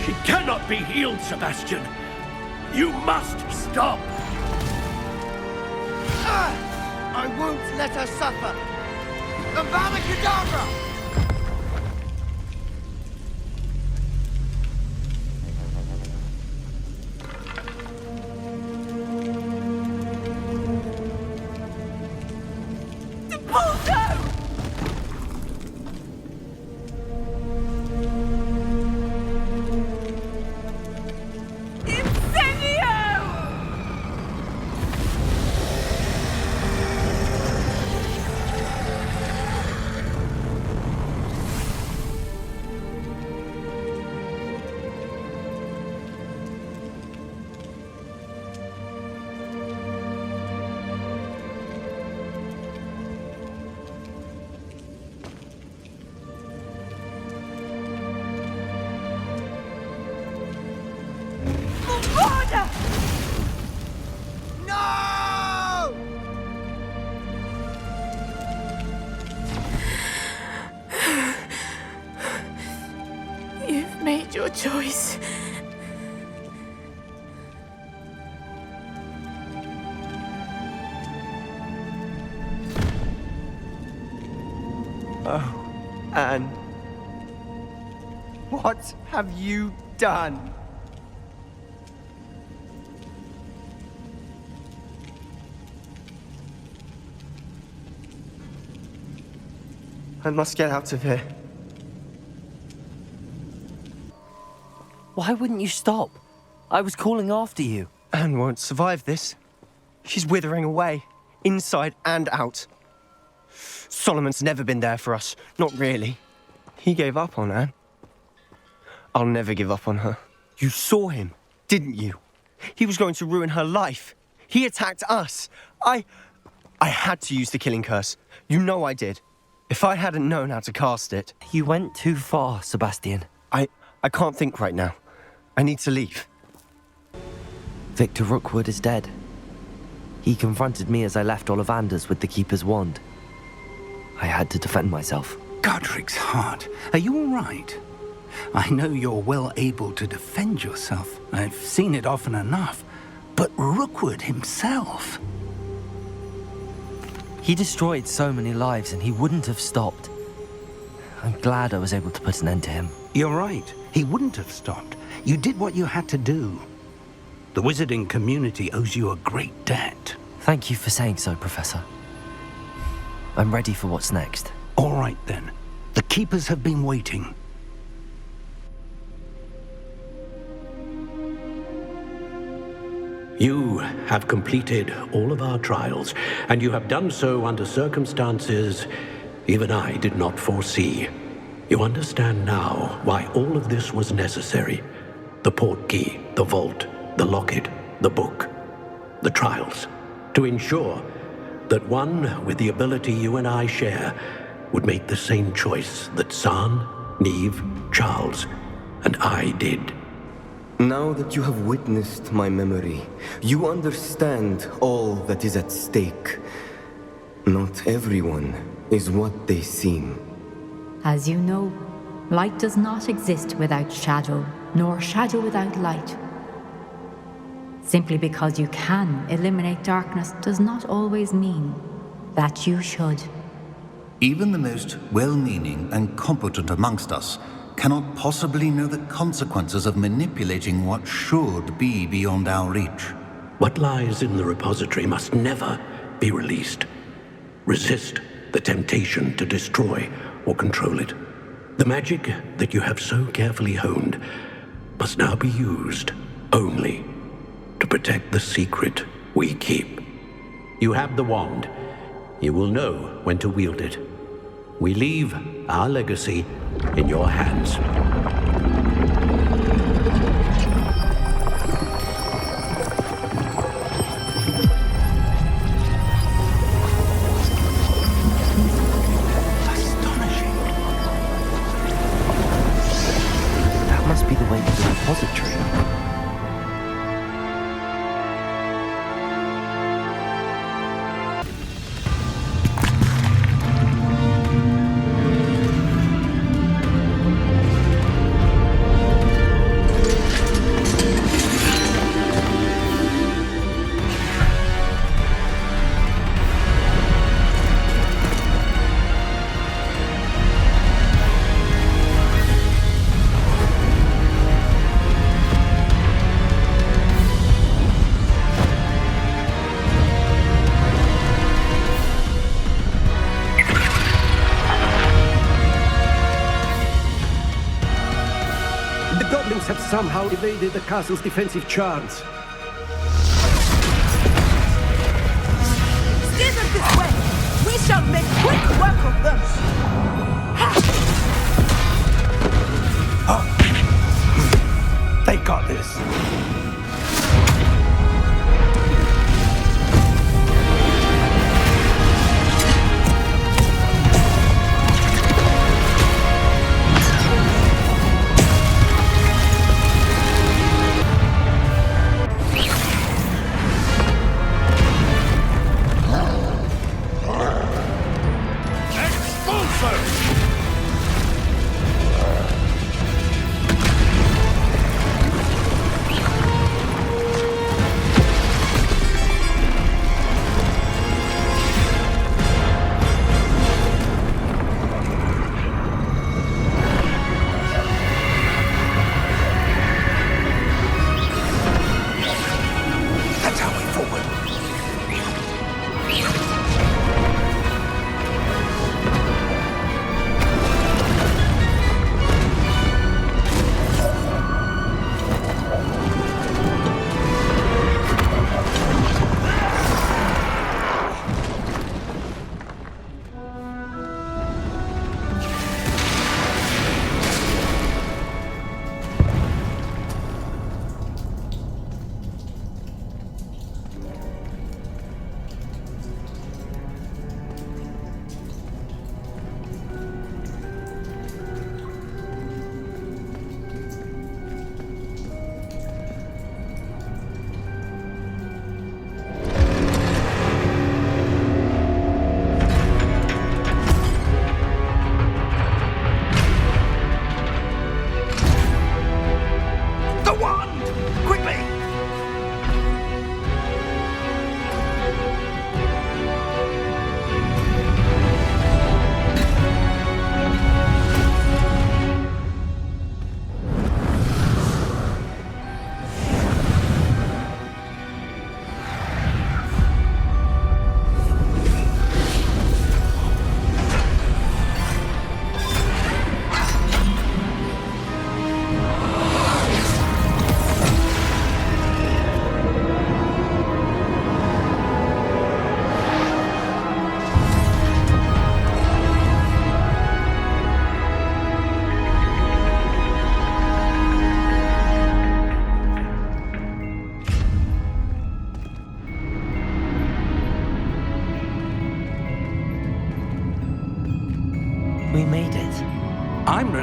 She cannot be healed, Sebastian. You must stop. I won't let her suffer! Avada Kedavra! You've made your choice. Oh, Anne. What have you done? I must get out of here. Why wouldn't you stop? I was calling after you. Anne won't survive this. She's withering away, inside and out. Solomon's never been there for us. Not really. He gave up on Anne. I'll never give up on her. You saw him, didn't you? He was going to ruin her life. He attacked us. I had to use the killing curse. You know I did. If I hadn't known how to cast it... You went too far, Sebastian. I can't think right now. I need to leave. Victor Rookwood is dead. He confronted me as I left Ollivander's with the Keeper's wand. I had to defend myself. Godric's heart. Are you all right? I know you're well able to defend yourself. I've seen it often enough. But Rookwood himself... He destroyed so many lives and he wouldn't have stopped. I'm glad I was able to put an end to him. You're right. He wouldn't have stopped. You did what you had to do. The wizarding community owes you a great debt. Thank you for saying so, Professor. I'm ready for what's next. All right, then. The Keepers have been waiting. You have completed all of our trials, and you have done so under circumstances even I did not foresee. You understand now why all of this was necessary. The portkey, the vault, the locket, the book, the trials. To ensure that one with the ability you and I share would make the same choice that San, Neve, Charles, and I did. Now that you have witnessed my memory, you understand all that is at stake. Not everyone is what they seem. As you know, light does not exist without shadow, nor shadow without light. Simply because you can eliminate darkness does not always mean that you should. Even the most well-meaning and competent amongst us cannot possibly know the consequences of manipulating what should be beyond our reach. What lies in the repository must never be released. Resist the temptation to destroy or control it. The magic that you have so carefully honed must now be used only to protect the secret we keep. You have the wand. You will know when to wield it. We leave our legacy in your hands. That must be the way to the repository. The goblins have somehow evaded the castle's defensive charms. Steer them this way! We shall make quick work of them! They got this.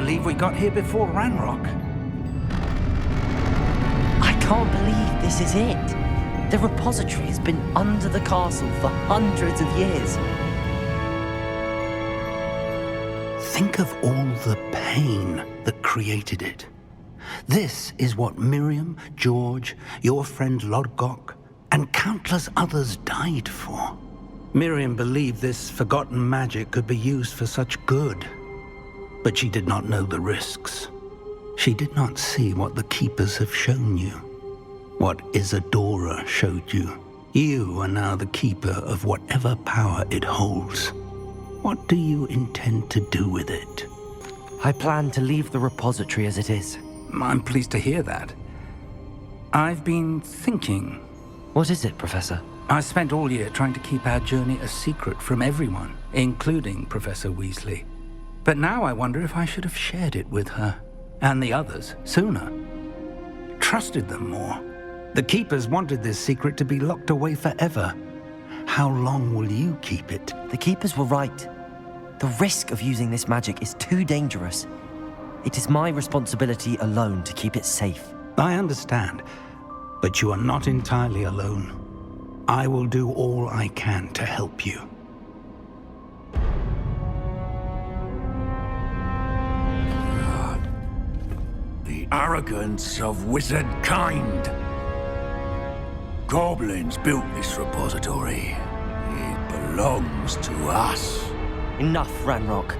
believe we got here before Ranrock. I can't believe this is it. The repository has been under the castle for hundreds of years. Think of all the pain that created it. This is what Miriam, George, your friend Lodgok, and countless others died for. Miriam believed this forgotten magic could be used for such good, but she did not know the risks. She did not see what the Keepers have shown you, what Isadora showed you. You are now the Keeper of whatever power it holds. What do you intend to do with it? I plan to leave the repository as it is. I'm pleased to hear that. I've been thinking. What is it, Professor? I spent all year trying to keep our journey a secret from everyone, including Professor Weasley. But now I wonder if I should have shared it with her, and the others, sooner. Trusted them more. The Keepers wanted this secret to be locked away forever. How long will you keep it? The Keepers were right. The risk of using this magic is too dangerous. It is my responsibility alone to keep it safe. I understand, but you are not entirely alone. I will do all I can to help you. The arrogance of wizard kind. Goblins built this repository. It belongs to us. Enough, Ranrock.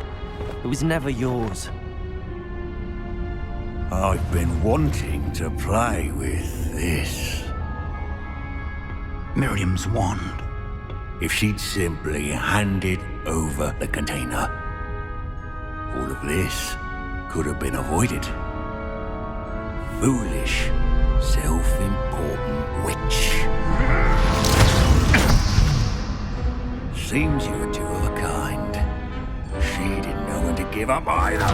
It was never yours. I've been wanting to play with this. Miriam's wand. If she'd simply handed over the container, all of this could have been avoided. Foolish, self-important witch. Seems you were two of a kind. She didn't know when to give up either.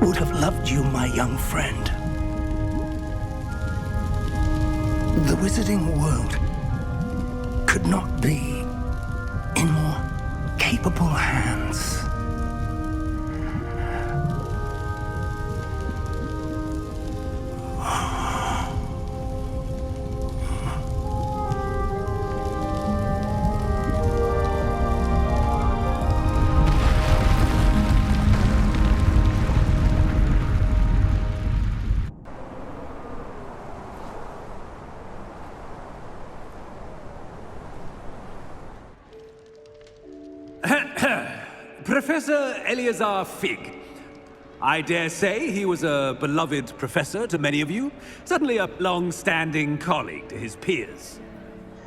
would have loved you, my young friend. The wizarding world could not be in more capable hands. Professor Eleazar Fig. I dare say he was a beloved professor to many of you, certainly a long-standing colleague to his peers.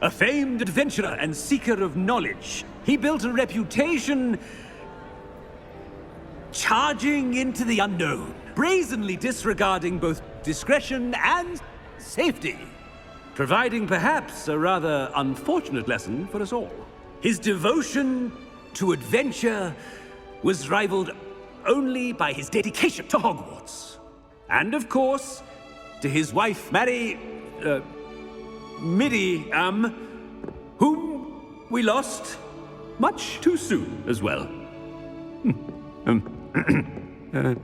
A famed adventurer and seeker of knowledge, he built a reputation charging into the unknown, brazenly disregarding both discretion and safety, providing perhaps a rather unfortunate lesson for us all. His devotion to adventure was rivaled only by his dedication to Hogwarts. And of course, to his wife, Midi, whom we lost much too soon as well. Yeah.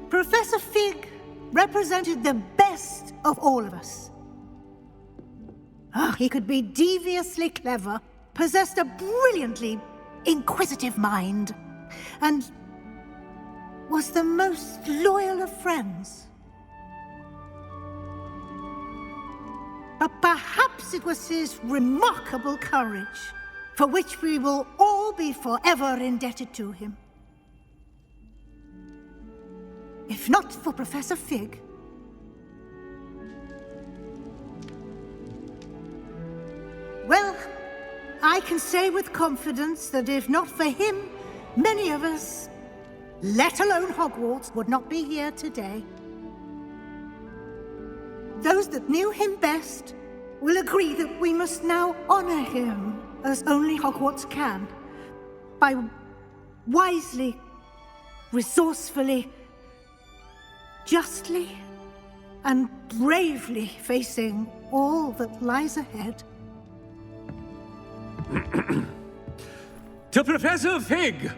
Professor Fig represented the best of all of us. He could be deviously clever, possessed a brilliantly inquisitive mind, and was the most loyal of friends. But perhaps it was his remarkable courage, for which we will all be forever indebted to him. If not for Professor Fig, well, I can say with confidence that if not for him, many of us, let alone Hogwarts, would not be here today. Those that knew him best will agree that we must now honor him as only Hogwarts can, by wisely, resourcefully, justly, and bravely facing all that lies ahead. To Professor Fig,